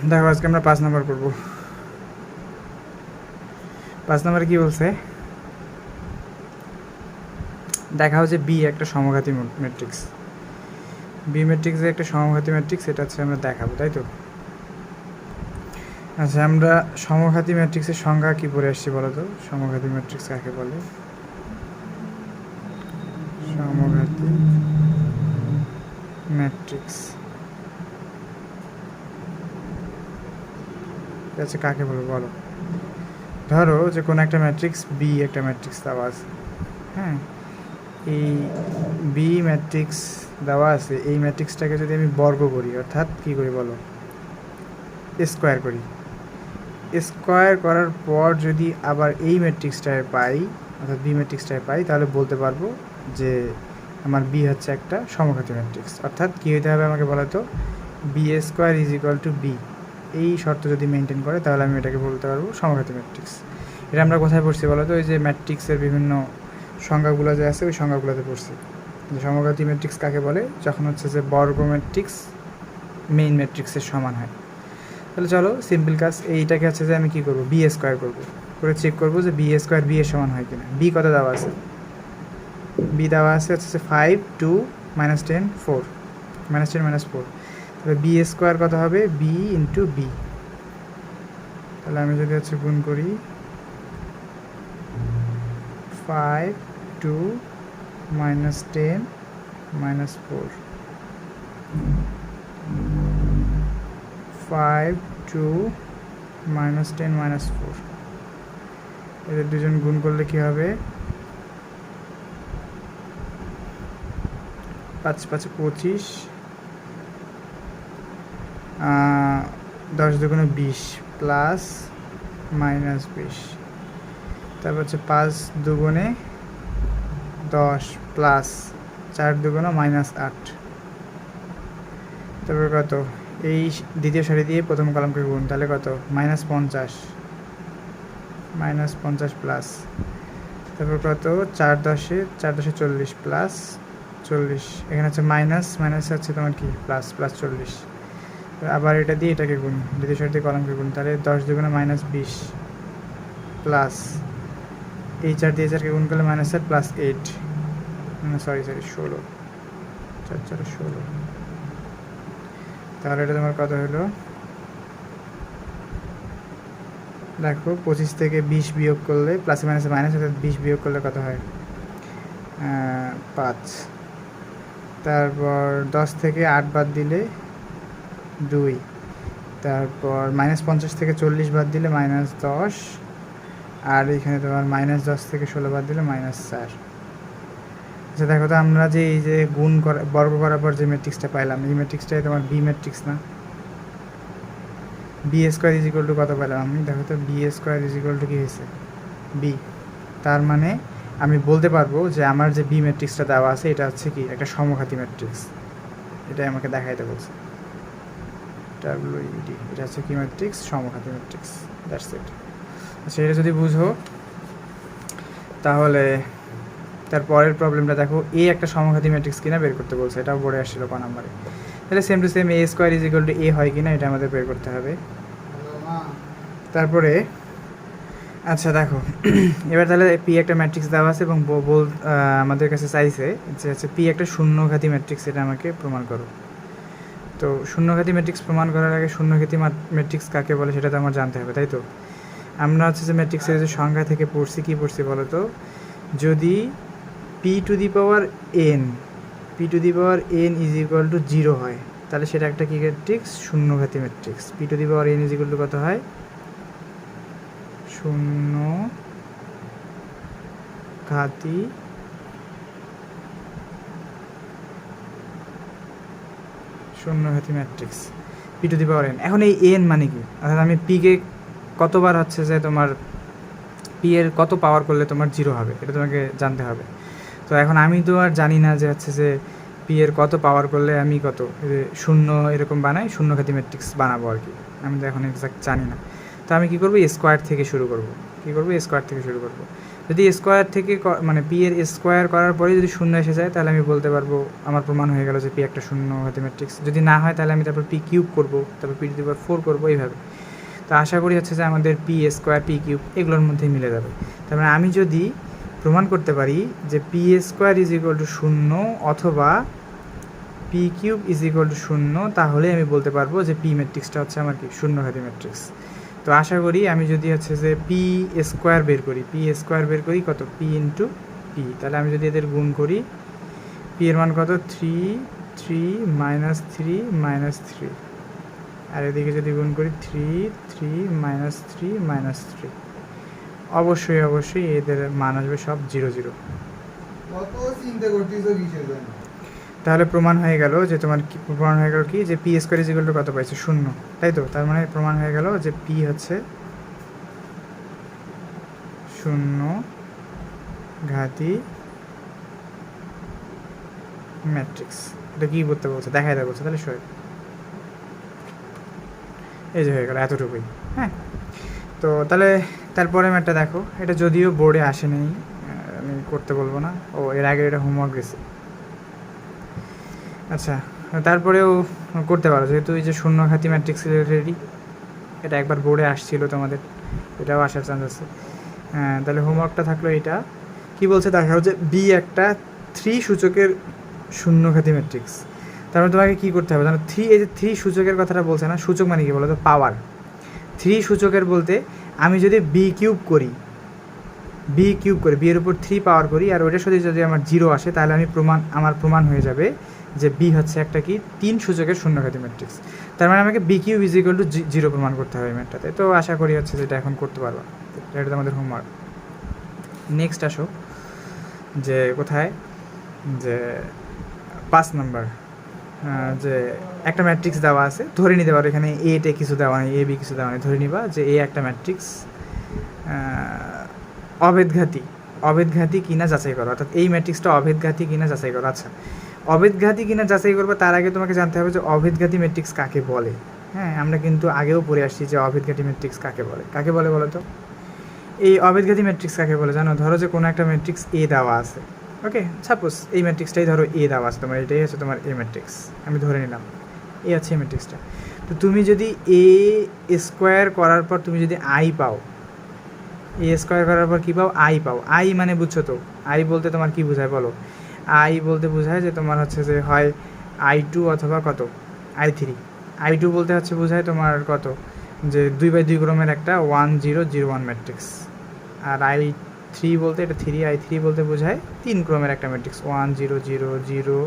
দেখো আজকে আমরা 5 নম্বর করব। 5 নম্বরে কি বলছে, দেখাও যে বি একটা সমঘাতী ম্যাট্রিক্স। বি ম্যাট্রিক্সে একটা সমঘাতী ম্যাট্রিক্স, এটা হচ্ছে আমরা দেখাবো, তাই তো? আচ্ছা, আমরা সমঘাতী ম্যাট্রিক্সের সংজ্ঞা কি পড়ে আসছি বলো তো? সমঘাতী ম্যাট্রিক্স কাকে বলে? সমঘাতী ম্যাট্রিক্স আচ্ছা কাকে বলবো বলো? ধরো যে কোনো একটা ম্যাট্রিক্স বি একটা ম্যাট্রিক্স দেওয়া আছে, হ্যাঁ, এই বি ম্যাট্রিক্স দেওয়া আছে। এই ম্যাট্রিক্সটাকে যদি আমি বর্গ করি, অর্থাৎ কী করি বলো, স্কোয়ার করি। স্কোয়ার করার পর যদি আবার এই ম্যাট্রিক্সটায় পাই, অর্থাৎ বি ম্যাট্রিক্সটায় পাই, তাহলে বলতে পারবো যে আমার বি হচ্ছে একটা সমঘাতী ম্যাট্রিক্স। অর্থাৎ কী হতে হবে আমাকে বলো তো, B square is equal to B, এই শর্ত যদি মেনটেন করে তাহলে আমি এটাকে বলতে পারবো সমঘাতী ম্যাট্রিক্স। এটা আমরা কোথায় পড়ছি বলো তো? ওই যে ম্যাট্রিক্সের বিভিন্ন সংজ্ঞাগুলো যে আছে ওই সংজ্ঞাগুলোতে পড়ছি যে সমঘাতী ম্যাট্রিক্স কাকে বলে, যখন হচ্ছে যে বর্গ ম্যাট্রিক্স মেইন ম্যাট্রিক্সের সমান হয়। তাহলে চলো সিম্পল কাজ, এইটাকে হচ্ছে যে আমি কী করবো, বি স্কোয়ার করবো, করে চেক করবো যে বি স্কোয়ার বি এর সমান হয় কিনা। বি কত দেওয়া আছে? বি দেওয়া আছে হচ্ছে 5 2 -10 4 -10 -4। তাহলে বি স্কোয়ার কত হবে? B into B. তাহলে আমি যদি হচ্ছে গুণ করি 5 2 -10 -4, 5 2 -10 -4, এদের দুজন গুণ করলে কি হবে? 5 5 25, 10 দুগুণে 20 প্লাস মাইনাস 20, তারপর হচ্ছে 5 দুগুণে 10 প্লাস 4 দুগুণে -8, তারপর কত? এই দ্বিতীয় সারি দিয়ে প্রথম কলামকে গুণ, তাহলে কত? -50 প্লাস, তারপর কত? 4 10 40 প্লাস 40, এখানে হচ্ছে মাইনাস, মাইনাস হচ্ছে তোমার কি প্লাস, প্লাস 40। আবার এটা দিয়ে এটাকে গুণ, দ্বিতীয় সারি দিয়ে কলামকে গুণ, তাহলে 10 দুগুণে -20 প্লাস এই 4 দিয়ে 4কে গুণ করলে -4 প্লাস 8, সরি 16, 4 4 16। তাহলে এটা তোমার কত হলো? দেখো 25 থেকে 20 বিয়োগ করলে, প্লাসে মাইনাসে মাইনাস, অর্থাৎ 20 বিয়োগ করলে কত হয়? 5। তারপর 10 থেকে 8 বাদ দিলে 2, তারপর -50 থেকে 40 বাদ দিলে -10, আর এখানে তোমার -10 থেকে 16 বাদ দিলে -4। আচ্ছা দেখো তো, আমরা যে এই যে গুণ করা বর্গ করার পর যে ম্যাট্রিক্সটা পাইলাম, এই ম্যাট্রিক্সটাই তোমার বি ম্যাট্রিক্স না? B square is equal to কত পেলাম আমি? দেখো তো, B square is equal to কী হয়েছে? বি। তার মানে আমি বলতে পারবো যে আমার যে বি ম্যাট্রিক্সটা দেওয়া আছে এটা হচ্ছে কি একটা সমঘাতী ম্যাট্রিক্স। এটাই আমাকে দেখাইতে বলছে, WED। এটা হচ্ছে কি ম্যাট্রিক্স? সমঘাতী ম্যাট্রিক্স, দ্যাটস ইট। আচ্ছা, এটা যদি বুঝো তাহলে তার পরের প্রবলেমটা দেখো, এ একটা সমঘাতী ম্যাট্রিক্স কিনা বের করতে বলছে, এটাও পড়ে আসছিল ক নাম্বারে। তাহলে same to same A square is equal to A হয় কিনা এটা আমাদের বের করতে হবে। তারপরে আচ্ছা দেখো, এবার তাহলে পি একটা ম্যাট্রিক্স দেওয়া আছে এবং আমাদের কাছে চাইছে যে হচ্ছে পি একটা শূন্যঘাতী ম্যাট্রিক্স, এটা আমাকে প্রমাণ করো। তো শূন্যঘাতী ম্যাট্রিক্স প্রমাণ করার আগে শূন্যঘাতী ম্যাট্রিক্স কাকে বলে সেটা তো আমার জানতে হবে, তাই তো? আমরা হচ্ছে যে ম্যাট্রিক্সের যে সংখ্যা থেকে পড়ছি, কী পড়ছি বলো তো? যদি P to the power n is equal to 0 হয়, তাহলে সেটা একটা কী ম্যাট্রিক্স? শূন্যঘাতী matrix. P to the power n is equal to কত হয়? শূন্যঘাতী matrix, P to the power n। এখন এই n মানে কি? অর্থাৎ আমি পিকে কতবার হচ্ছে যে তোমার পি এর কত পাওয়ার করলে তোমার 0 হবে, এটা তোমাকে জানতে হবে। তো এখন আমি তো আর জানি না যে হচ্ছে যে পি এর কত পাওয়ার করলে আমি কত শূন্য এরকম বানাই, শূন্যঘাতী ম্যাট্রিক্স বানাবো আর কি। আমি তো এখন এক্সাক্ট জানি না। তো আমি কী করবো? স্কোয়ার থেকে শুরু করব। কী করবো? স্কোয়ার থেকে শুরু করব। যদি স্কোয়ার থেকে মানে পি এর স্কোয়ার করার পরে যদি শূন্য এসে যায় তাহলে আমি বলতে পারবো আমার প্রমাণ হয়ে গেল যে পি একটা শূন্য ঘাতি ম্যাট্রিক্স। যদি না হয় তাহলে আমি তারপর পি কিউব করবো, তারপর পি টু দি পাওয়ার 4 করবো, এইভাবে। তো আশা করি হচ্ছে যে আমাদের পি স্কোয়ার পি কিউব এগুলোর মধ্যেই মিলে যাবে। তার মানে আমি যদি প্রমাণ করতে পারি যে P square is equal two শূন্য অথবা P cube is equal two শূন্য, তাহলে আমি বলতে পারবো যে পি ম্যাট্রিক্সটা হচ্ছে আমার কি শূন্য ঘাতি ম্যাট্রিক্স। তো আশা করি আমি যদি হচ্ছে যে পি স্কোয়ার বের করি কত, পি ইন্টু পি, তাহলে আমি যদি এদের গুণ করি, পি এর মান কত 3 3 -3 -3, আর এদিকে যদি গুণ করি 3 3 -3 -3, অবশ্যই এদের মান আসবে সব 0 0। তাহলে প্রমাণ হয়ে গেল যে তোমার কি প্রমাণ হয়ে গেল কি যে P square is equal to কত পাইছে, শূন্য, তাই তো? তার মানে প্রমাণ হয়ে গেল যে পি হচ্ছে শূন্য ঘাতি ম্যাট্রিক্স। এটা কি বলতে বলছে, দেখাই দেওয়া বলছে, তাহলে শোয় এই যে হয়ে গেল, এতটুকুই। হ্যাঁ, তো তাহলে তারপরে ম্যাটটা দেখো, এটা যদিও বোর্ডে আসেনি, আমি করতে বলবো না, ও এর আগে এটা হোমওয়ার্ক গেছে। আচ্ছা, তারপরেও করতে পারো, যেহেতু এই যে শূন্য ঘাতি ম্যাট্রিক্স রিলেটেডই, এটা একবার বোর্ডে আসছিল তোমাদের, এটাও আসার চান্স আছে। হ্যাঁ, তাহলে হোমওয়ার্কটা থাকলো এটা। কি বলছে দেখাও যে বি একটা 3 সূচকের শূন্য ঘাতি ম্যাট্রিক্স। তারপরে তোমাকে কী করতে হবে জানো, 3, এই যে 3 সূচকের কথাটা বলছে না, সূচক মানে কি বলো তো, পাওয়ার। 3 সূচকের বলতে আমি যদি বি কিউব করি, বি এর উপর 3 পাওয়ার করি, আর ওইটার সাথে যদি আমার 0 আসে, তাহলে আমার প্রমাণ হয়ে যাবে যে বি হচ্ছে একটা কি 3 সূচকের শূন্যঘাতী ম্যাট্রিক্স। তার মানে আমাকে B cube is equal to 0 প্রমাণ করতে হবে ম্যাটটাতে। তো আশা করি হচ্ছে যেটা এখন করতে পারবো, এটা আমাদের হোমওয়ার্ক। নেক্সট আসো যে কোথায়, যে 5 নাম্বার, যে একটা ম্যাট্রিক্স দেওয়া আছে, ধরে নিতে পারো এখানে এতে কিছু দেওয়া নেই, এ বি কিছু দেওয়া নেই, ধরে নিবা যে এ একটা ম্যাট্রিক্স অভেদঘাতী কিনা যাচাই করো, অর্থাৎ এই ম্যাট্রিক্সটা অভেদঘাতী কিনা যাচাই করো। আচ্ছা, অভেদঘাতী কিনা যাচাই করবো তার আগে তোমাকে জানতে হবে যে অভেদঘাতী ম্যাট্রিক্স কাকে বলে। হ্যাঁ, আমরা কিন্তু আগেও পড়ে আসছি যে অভেদঘাতী ম্যাট্রিক্স কাকে বলে বলো তো। এই অভেদঘাতী ম্যাট্রিক্স কাকে বলে জানো, ধরো যে কোনো একটা ম্যাট্রিক্স এ দেওয়া আছে, ওকে, সাপোজ এই ম্যাট্রিক্সটাই ধরো এ দেওয়া আছে তোমার, এটাই হচ্ছে তোমার এ ম্যাট্রিক্স, আমি ধরে নিলাম এ আছে এই ম্যাট্রিক্সটা। তো তুমি যদি এ স্কোয়ার করার পর তুমি যদি আই পাও, এ স্কোয়ার করার পর কী পাও, আই পাও। আই মানে বুঝছো তো, আই বলতে তোমার কী বোঝায় বলো, আই বলতে বোঝায় যে তোমার হচ্ছে যে হয় I2 অথবা কত I3। I2 বলতে হচ্ছে বোঝায় তোমার কত, যে 2/2 ক্রমের একটা 1 0 0 1 ম্যাট্রিক্স। আর I3 বলতে এটা 3, I3 বলতে বোঝায় 3 ক্রমের একটা ম্যাট্রিক্স 1 0 0 0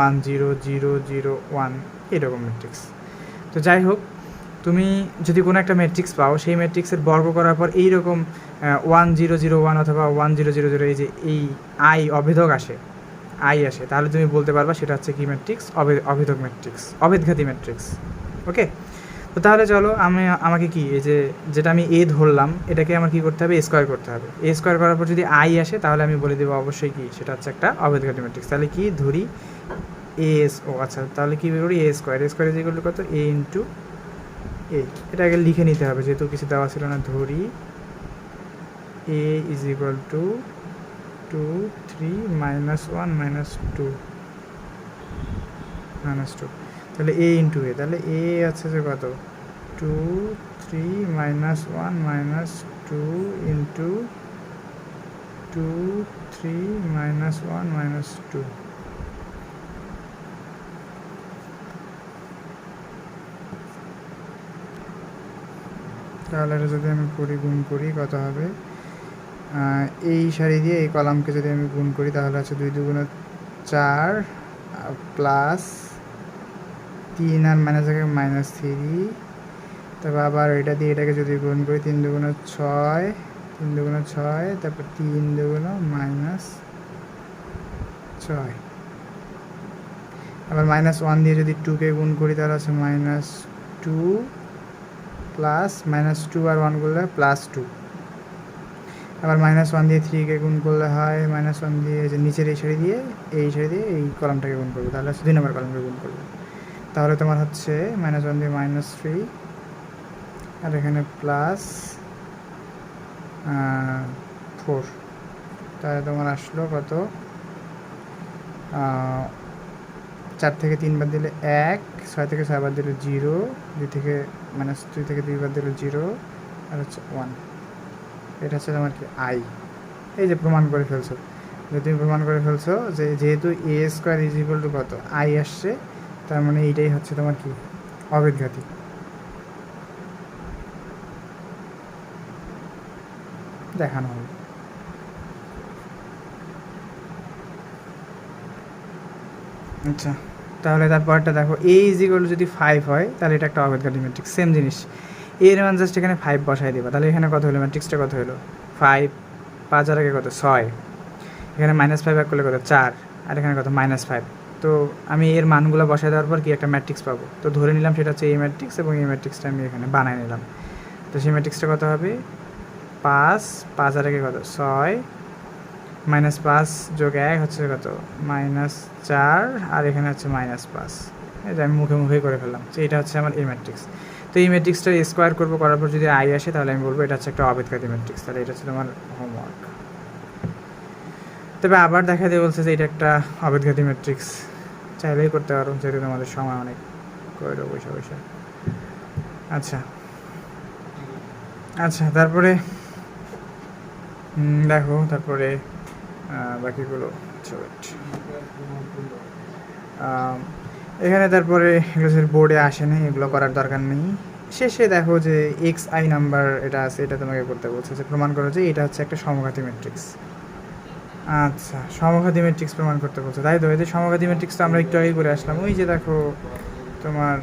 1 0 0 0 1, এরকম ম্যাট্রিক্স। তো যাই হোক, তুমি যদি কোনো একটা ম্যাট্রিক্স পাও, সেই ম্যাট্রিক্সের বর্গ করার পর এইরকম 1 0 0 1 অথবা 1 0 0 0 এই যে এই আই অভেদক আসে, তাহলে তুমি বলতে পারবা সেটা হচ্ছে কি ম্যাট্রিক্স, অভেদক ম্যাট্রিক্স, অভেদঘাতী ম্যাট্রিক্স। ওকে, তো তাহলে চলো আমাকে কি এই যে যেটা আমি এ ধরলাম, এটাকে আমার কি করতে হবে, স্কোয়ার করতে হবে। এ স্কোয়ার করার পর যদি আই আসে, তাহলে আমি বলে দেবো অবশ্যই কি সেটা হচ্ছে একটা অভেদঘাতী ম্যাট্রিক্স। তাহলে কি ধরি আচ্ছা, তাহলে কি বের করি, এ স্কোয়ার ইজ ইকুয়াল টু কত, এ ইন্টু এ। এটা আগে লিখে নিতে হবে যেহেতু কিছু দেওয়া ছিল না। ধরি এ ইজ ইকুয়াল টু 2 3 -1 -2 -2, তাহলে এ ইন্টু এ, তাহলে এ আছে যে কত 2 3 -1 -2 ইন্টু 2 3 -1 -2। তাহলে এটা যদি আমি গুণ করি কত হবে, এই সারি দিয়ে এই কলামকে যদি আমি গুণ করি তাহলে আছে 2 2 4 প্লাস 3 আর মাইনাস থেকে -3, তারপর আবার এটা দিয়ে এটাকে যদি গুণ করি 3 2 6 3 2 6, তারপর 3 2 -6, আবার -1 দিয়ে যদি 2কে গুণ করি তাহলে আছে -2 প্লাস -2 আর 1 করলে +2, আবার -1 দিয়ে 3কে গুণ করলে হয় -1 দিয়ে যে নিচের এই সারি দিয়ে এই কলামটাকে গুণ করবো, তাহলে 2 নম্বর কলামকে গুণ করবো। তাহলে তোমার হচ্ছে -1 দিয়ে -3, আর এখানে প্লাস 4, তাহলে তোমার আসলো কত, 4 থেকে 3 বাদ দিলে 1, 6 থেকে 6 বাদ দিলে 0, 2 থেকে -2 থেকে 2 বাদ দিলে 0, আর হচ্ছে 1। এটা হচ্ছে তোমার কি আই। এই যে প্রমাণ করে ফেলছো, যে তুমি প্রমাণ করে ফেলছো যে যেহেতু এ স্কোয়ার ইজ ইকুয়াল টু কত আই আসছে, তার মানে এইটাই হচ্ছে তোমার কি অবেদঘাতী। দেখানো হবে। আচ্ছা, তাহলে তারপরটা দেখো, এ ইজ ইকুয়াল টু যদি 5 হয় তাহলে এটা একটা অবেদঘাতী ম্যাট্রিক্স। সেম জিনিস, এর মান জাস্ট এখানে 5 বসাই দেবা, তাহলে এখানে কত হলো, ম্যাট্রিক্সটা কত হলো 5, 5 আর আগে কত 6, এখানে -5 এক করলে কত 4, আর এখানে কত -5। তো আমি এর মানগুলো বসাই দেওয়ার পর কি একটা ম্যাট্রিক্স পাবো, তো ধরে নিলাম সেটা হচ্ছে এই ম্যাট্রিক্স, এবং এই ম্যাট্রিক্সটা আমি এখানে বানাই নিলাম। তো সেই ম্যাট্রিক্সটা কত হবে, 5, 5 আর আগে কত 6, -5 যোগ 1 হচ্ছে কত -4, আর এখানে হচ্ছে -5। এই যে আমি মুখে মুখেই করে ফেললাম যে এটা হচ্ছে আমার এই ম্যাট্রিক্স। তো এই ম্যাট্রিক্সটা স্কোয়ার করবো, করার পর যদি আই আসে তাহলে আমি বলবো এটা হচ্ছে একটা অবেদঘাতী ম্যাট্রিক্স। তাহলে এটা হচ্ছে তোমার হোমওয়ার্ক। তবে আবার দেখা দিয়ে বলছে যে এটা একটা অবেদঘাতী ম্যাট্রিক্স, চাইলেই করতে পারো যেহেতু তোমাদের সময় অনেক, করে বসে বসে। আচ্ছা আচ্ছা, তারপরে দেখো, তারপরে বাকিগুলো এখানে তারপরে এগুলো বোর্ডে আসে না, এগুলো করার দরকার নেই। শেষে দেখো যে এক্স আই নাম্বার এটা আছে, এটা তোমাকে করতে বলছে যে প্রমাণ করো যে এটা হচ্ছে একটা সমঘাতী ম্যাট্রিক্স। আচ্ছা, সমঘাতী ম্যাট্রিক্স প্রমাণ করতে বলছে, তাই তো? এই যে সমঘাতী ম্যাট্রিক্স তো আমরা একটু আগেই করে আসলাম, ওই যে দেখো তোমার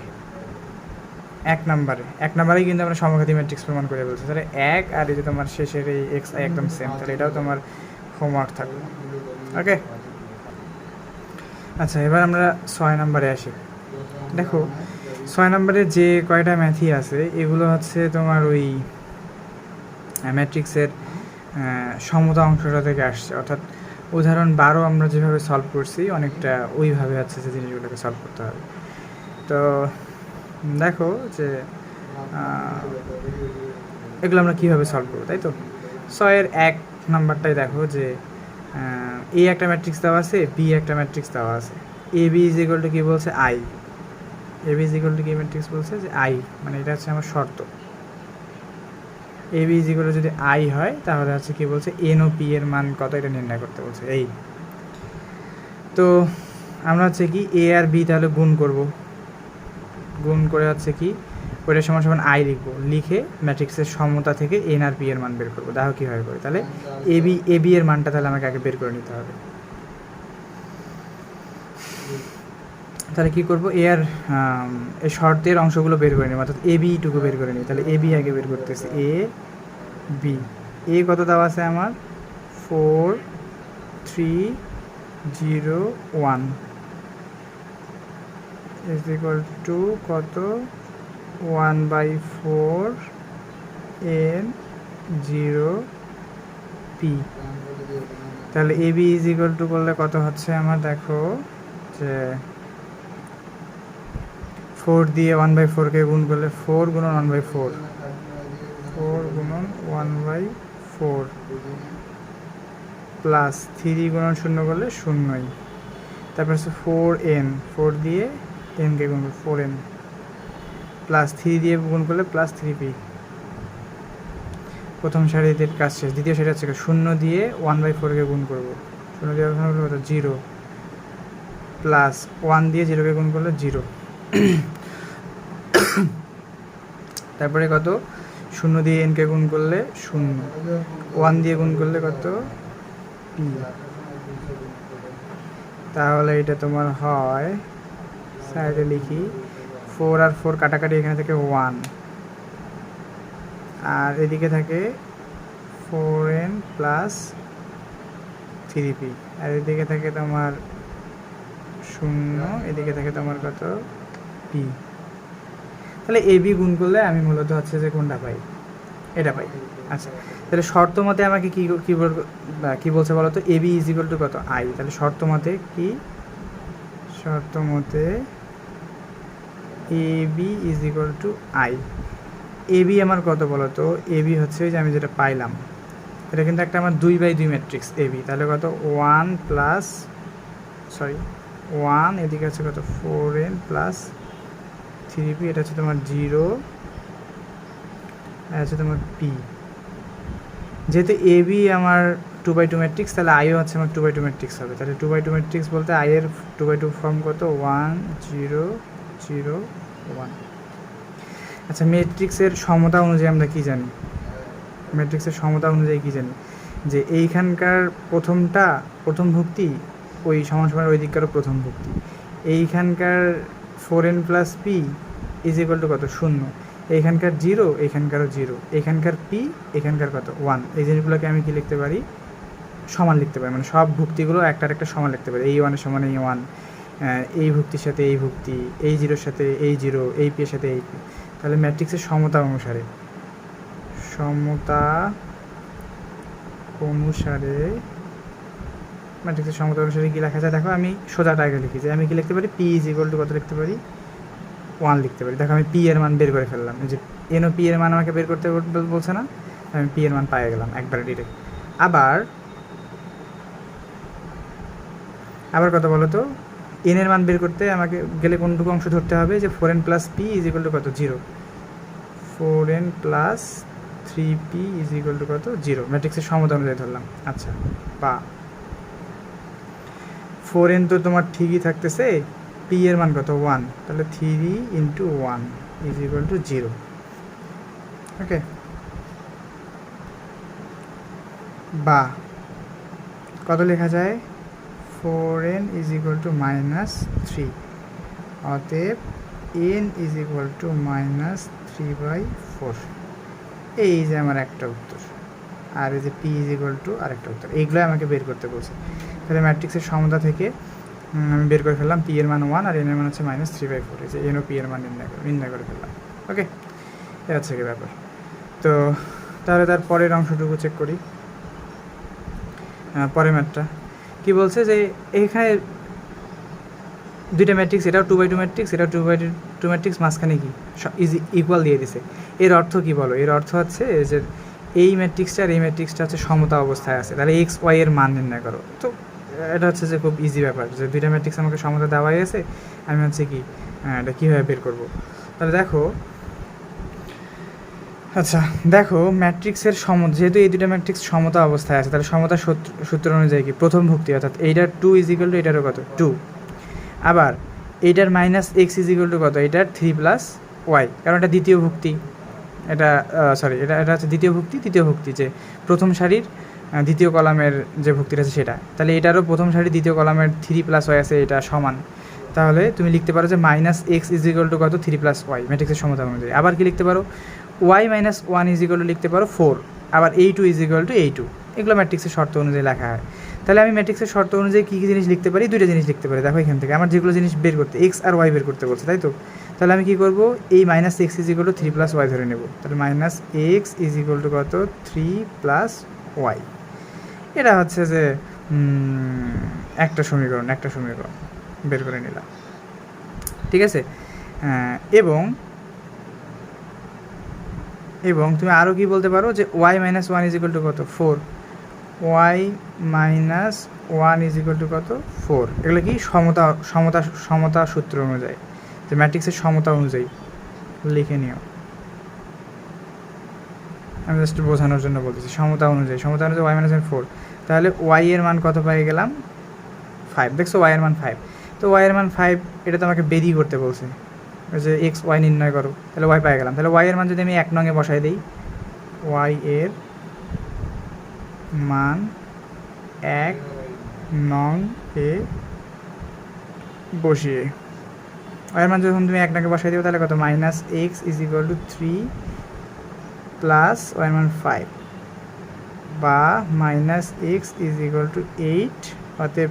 1 নাম্বারেই কিন্তু আমরা সমঘাতী ম্যাট্রিক্স প্রমাণ করে বলছি। তাহলে 1 আর এই যে তোমার শেষের এই এক্স আই একদম সেম, তাহলে এটাও তোমার হোমওয়ার্ক থাকবে। ওকে, আচ্ছা এবার আমরা 6 নাম্বারে আসি। দেখো 6 নাম্বারে যে কয়টা ম্যাথই আছে এগুলো হচ্ছে তোমার ওই ম্যাট্রিক্সের সমতা অংশটা থেকে আসছে, অর্থাৎ উদাহরণ 12 আমরা যেভাবে সলভ করছি অনেকটা ওইভাবে হচ্ছে যে জিনিসগুলোকে সলভ করতে হবে। তো দেখো যে এগুলো আমরা কীভাবে সলভ করবো, তাই তো? 6-এর 1 নাম্বারটাই দেখো যে এ একটা ম্যাট্রিক্স দেওয়া আছে, বি একটা ম্যাট্রিক্স দেওয়া আছে, A B is equal to কী বলছে I, A B is equal to কি ম্যাট্রিক্স বলছে যে আই, মানে এটা হচ্ছে আমার শর্ত। A B is equal to যদি আই হয় তাহলে হচ্ছে কী বলছে এন ও পি এর মান কত এটা নির্ণয় করতে বলছে। এই তো আমরা হচ্ছে কি এ আর বি তাহলে গুণ করব, গুণ করে হচ্ছে কি ওইটার সমান সমান আই লিখবো, লিখে ম্যাট্রিক্সের সমতা থেকে এন আর পি এর মান বের করবো। দেখো কীভাবে করে, তাহলে এ বি এর মানটা তাহলে আমাকে আগে বের করে নিতে হবে। তাহলে কী করবো, এ আর এই শর্তের অংশগুলো বের করে নিই, অর্থাৎ এ বিটুকু বের করে নিই। তাহলে এ বি আগে বের করতেছি, এ বি, এ কত দেওয়া আছে আমার 4, 3, 0, 1 ইজ ইকুয়াল টু কত 1/4 n 0 p। তাহলে এ বি ইজ ইকুয়াল টু করলে কত হচ্ছে আমার, দেখো যে 4 দিয়ে 1/4কে গুণ করলে 4 গুণন 1/4, 4 গুণন 1/4 প্লাস 3 গুণন 0 করলে 0ই, তারপর হচ্ছে 4n, 4 দিয়ে nকে গুণ করলে 4n প্লাস 3 দিয়ে গুণ করলে প্লাস 3p। প্রথম সারিতে কাজ শেষ। দ্বিতীয় সারি হচ্ছে 0 দিয়ে 1/4কে গুণ করবো, 0 দিয়ে গুণ করলে 0 প্লাস 1 দিয়ে 0কে গুণ করলে 0, তারপরে কত 0 দিয়ে nকে গুণ করলে 0, 1 দিয়ে গুণ করলে কত p। তাহলে এটা তোমার হয়, সাইডে লিখি 4 আর 4 কাটাকাটি, এখানে থেকে 1, আর এদিকে থাকে 4n প্লাস 3p, আর এদিকে থাকে তোমার 0, এদিকে থাকে তোমার কত p। তাহলে এ বি গুণ করলে আমি মূলত হচ্ছে যে কোনটা পাই, এটা পাই। আচ্ছা, তাহলে শর্ত মতে আমাকে কী বলছে বলো তো, A B is equal to কত আই। তাহলে শর্ত মতে কি, শর্ত মতে A B is equal to I. A B আমার কত বলো তো, এ বি হচ্ছে যে আমি যেটা পাইলাম এটা কিন্তু একটা আমার 2/2 ম্যাট্রিক্স এবি, তাহলে কত 1 প্লাস সরি 1, এদিকে আছে কত 4n প্লাস 3p, এটা হচ্ছে তোমার 0, এটা হচ্ছে তোমার p। যেহেতু এবি আমার 2/2 ম্যাট্রিক্স, তাহলে আইও হচ্ছে আমার 2/2 ম্যাট্রিক্স হবে। তাহলে 2/2 ম্যাট্রিক্স বলতে আই এর 2/2 ফর্ম কত 1 0 0 1। আচ্ছা, ম্যাট্রিক্সের সমতা অনুযায়ী আমরা কী জানি? ম্যাট্রিক্সের সমতা অনুযায়ী কী জানি? যে এইখানকার প্রথম ভুক্তি ওই সমান সমান ওই দিককারও প্রথম ভুক্তি। এইখানকার 4n plus P is equal to কত 0, এইখানকার 0, এইখানকারও 0, এইখানকার পি, এখানকার কত 1। এই জিনিসগুলোকে আমি কি লিখতে পারি? সমান লিখতে পারি, মানে সব ভুক্তিগুলো একটার একটা সমান লিখতে পারি। এই 1 এর সমান এই 1, এই ভুক্তির সাথে এই ভুক্তি, এই 0-এর সাথে এই 0, এই পি এর সাথে এই পি। তাহলে ম্যাট্রিক্সের সমতা অনুসারে ম্যাট্রিক্সের সমতা অনুসারে কী লেখা যায় দেখো, আমি সোজাটা আগে লিখি যে আমি কি লিখতে পারি? পি ইজ ইকুয়াল টু কত লিখতে পারি? 1 লিখতে পারি। দেখো আমি পি এর মান বের করে ফেললাম, যে এনও পি এর মান আমাকে বের করতে বলছে না, আমি পি এর মান পাই গেলাম একবারে ডিরেক্ট। আবার কথা বলো তো, এন এর মান বের করতে আমাকে গেলে কোনটুকু অংশ ধরতে হবে? যে 4n plus P is equal to কত 0, 4n plus 3p is equal to কত 0, ম্যাট্রিক্সের সমতা অনুযায়ী ধরলাম। আচ্ছা, বা 4n তো তোমার ঠিকই থাকতেছে, পি এর মান কত 1, তাহলে 3 ইন্টু 1 ইজ ইকুয়াল টু 0। ওকে, বা কত লেখা যায়? 4n ইজ ইকুয়াল টু -3, অতএব n ইজ ইকুয়াল টু -3/4। এই যে আমার একটা উত্তর, আর এই যে পি ইজ ইকুয়াল টু আরেকটা উত্তর। এইগুলো আমাকে বের করতে বলছে। তাহলে ম্যাট্রিক্সের সমতা থেকে আমি বের করে ফেললাম পি এর মান 1 আর এন এর মান হচ্ছে -3/4। এই যে এন ও পি এর মান নির্ণয় করে ফেললাম। ওকে, এটা হচ্ছে কি ব্যাপার। তো তাহলে তার পরের অংশটুকু চেক করি। পরের ম্যাথটা কী বলছে? যে এখানে দুইটা ম্যাট্রিক্স, এটাও 2/2 ম্যাট্রিক্স, এটাও 2/2 ম্যাট্রিক্স, মাঝখানে কি ইকুয়াল দিয়ে দিছে। এর অর্থ কি বলো? এর অর্থ হচ্ছে যে এই ম্যাট্রিক্সটা আর এই ম্যাট্রিক্সটা হচ্ছে সমতা অবস্থায় আছে, তাহলে এক্স ওয়াই এর মান নির্ণয় করো। তো এটা হচ্ছে যে খুব ইজি ব্যাপার, যে দুইটা ম্যাট্রিক্স আমাকে সমতা দেওয়াই আছে, আমি হচ্ছে কি এটা কীভাবে বের করবো? তাহলে দেখো ম্যাট্রিক্সের যেহেতু এই দুটো ম্যাট্রিক্স সমতা অবস্থায় আছে, তাহলে সমতা সূত্র অনুযায়ী কি প্রথম ভুক্তি, অর্থাৎ এইটার 2 ইজ ইকুয়াল টু এটারও কত 2, আবার এইটার -x ইজ ইকুয়াল টু কত, এইটার 3 প্লাস ওয়াই, কারণ এটা দ্বিতীয় ভুক্তি। এটা হচ্ছে দ্বিতীয় ভুক্তি, যে প্রথম সারির দ্বিতীয় কলামের যে ভুক্তিটা আছে সেটা। তাহলে এটারও প্রথম সারির দ্বিতীয় কলামের 3 প্লাস ওয়াই আছে, এটা সমান। তাহলে তুমি লিখতে পারো যে -x ইজ ইকুয়াল টু কত 3 প্লাস ওয়াই, ম্যাট্রিক্সের সমতা অনুযায়ী। আবার কি লিখতে পারো? y - 1 ইজ ইকুয়াল টু লিখতে পারো 4, আবার a2 is equal two a2। এগুলো ম্যাট্রিক্সের শর্ত অনুযায়ী লেখা হয়। তাহলে আমি ম্যাট্রিক্সের শর্ত অনুযায়ী কী কী জিনিস লিখতে পারি? দুইটা জিনিস লিখতে পারি। দেখো এখান থেকে আমার যেগুলো জিনিস বের করতে, এক্স আর ওয়াই বের করতে বলছে, তাই তো? তাহলে আমি কী করবো? এই -x is equal to 3 plus Y ধরে নেব। তাহলে -x ইজ ইকুয়াল টু কত 3 প্লাস ওয়াই। এটা হচ্ছে যে একটা সমীকরণ বের করে নিলাম, ঠিক আছে? এবং তুমি আরও কি বলতে পারো? যে y - 1 ইজ ইকুয়াল টু কত 4, y - 1 ইজ ইকুয়াল টু কত 4। এগুলো কি সমতা সূত্র অনুযায়ী, যে ম্যাট্রিক্সের সমতা অনুযায়ী লিখে নিও। আমি জাস্ট বোঝানোর জন্য বলতেছি, সমতা অনুযায়ী y - 4। তাহলে y এর মান কত পাই গেলাম? 5। দেখছো y এর মান 5। তো y এর মান 5, এটা তো আমাকে বেরি করতে বলছে, যে এক্স ওয়াই নির্ণয় করো। তাহলে ওয়াই পাই গেলাম। তাহলে ওয়াই এর মান যদি আমি 1 নংয়ে বসাই দিই, ওয়াই এর মান 1 নং এ বসিয়ে, ওয়াই এর মান যখন তুমি 1 নংয়ে বসাই দেবো, তাহলে কত -x is equal to 3 plus Y এর মান 5, বা -x ইজ ইকুয়াল টু 8, অতএব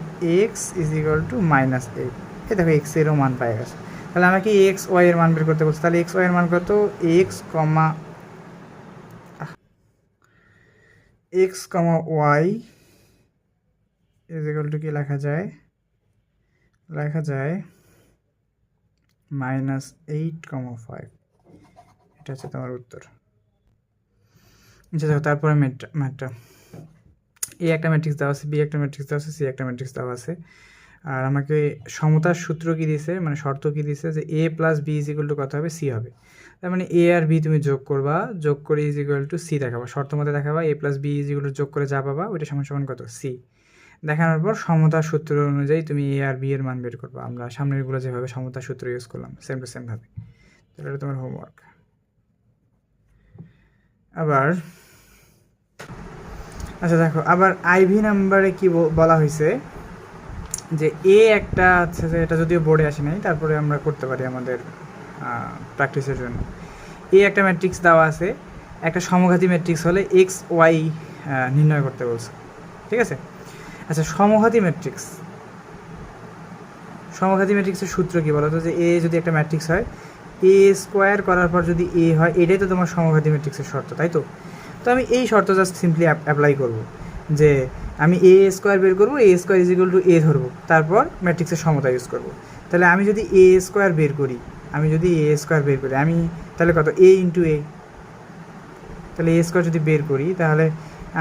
x ইজ ইকুয়াল টু -8। এই দেখো x এরও মান পাই গেছে। তাহলে আমাকে এক্স ওয়াই এর মান বের করতে বলছে। তাহলে এক্স ওয়াই এর মান কত? X Y is equal to কি লেখা যায়? -8,5। এটা হচ্ছে তোমার উত্তর। আচ্ছা দেখো তারপরে ম্যাথটা এ একটা ম্যাট্রিক্স দেওয়া আছে, বি একটা ম্যাট্রিক্স দেওয়া আছে, সি একটা ম্যাট্রিক্স দেওয়া আছে। আর আমাকে সমতার সূত্র কী দিয়েছে, মানে শর্ত কী দিয়েছে যে A plus B is equal to কত হবে, সি হবে। তার মানে এ আর বি তুমি যোগ করবা, যোগ করে ইজ ইকুয়াল টু সি দেখাবা, শর্ত মতে দেখাবা A plus B is equal to যোগ করে যা পাবা ওইটা সমান সমান কত, সি। দেখানোর পর সমতার সূত্র অনুযায়ী তুমি এ আর বি এর মান বের করবা। আমরা সামনেরগুলো যেভাবে সমতার সূত্র ইউজ করলাম সেম টু সেমভাবে। তাহলে এটা তোমার হোমওয়ার্ক। আবার আচ্ছা দেখো, আবার আইভি নাম্বারে কি বলা হয়েছে যে এ একটা আছে, যে এটা যদিও বোর্ডে আসে নাই, তারপরে আমরা করতে পারি আমাদের প্র্যাকটিসের জন্য। এ একটা ম্যাট্রিক্স দেওয়া আছে, একটা সমঘাতী ম্যাট্রিক্স হলে এক্স ওয়াই নির্ণয় করতে বলছে, ঠিক আছে। আচ্ছা সমঘাতী ম্যাট্রিক্সের সূত্র কী বলো তো, যে এ যদি একটা ম্যাট্রিক্স হয়, এ স্কোয়ার করার পর যদি এ হয়, এটাই তো তোমার সমঘাতী ম্যাট্রিক্সের শর্ত, তাই তো। তো আমি এই শর্ত জাস্ট সিম্পলি অ্যাপ্লাই করব, যে আমি এ স্কোয়ার বের করবো, এ স্কোয়ার ইজ ইকুয়াল টু এ ধরবো, তারপর ম্যাট্রিক্সের সমতা ইউজ করব। তাহলে আমি যদি এ স্কোয়ার বের করি, আমি তাহলে কত, এ ইন্টু এ, তাহলে এ স্কোয়ার যদি বের করি, তাহলে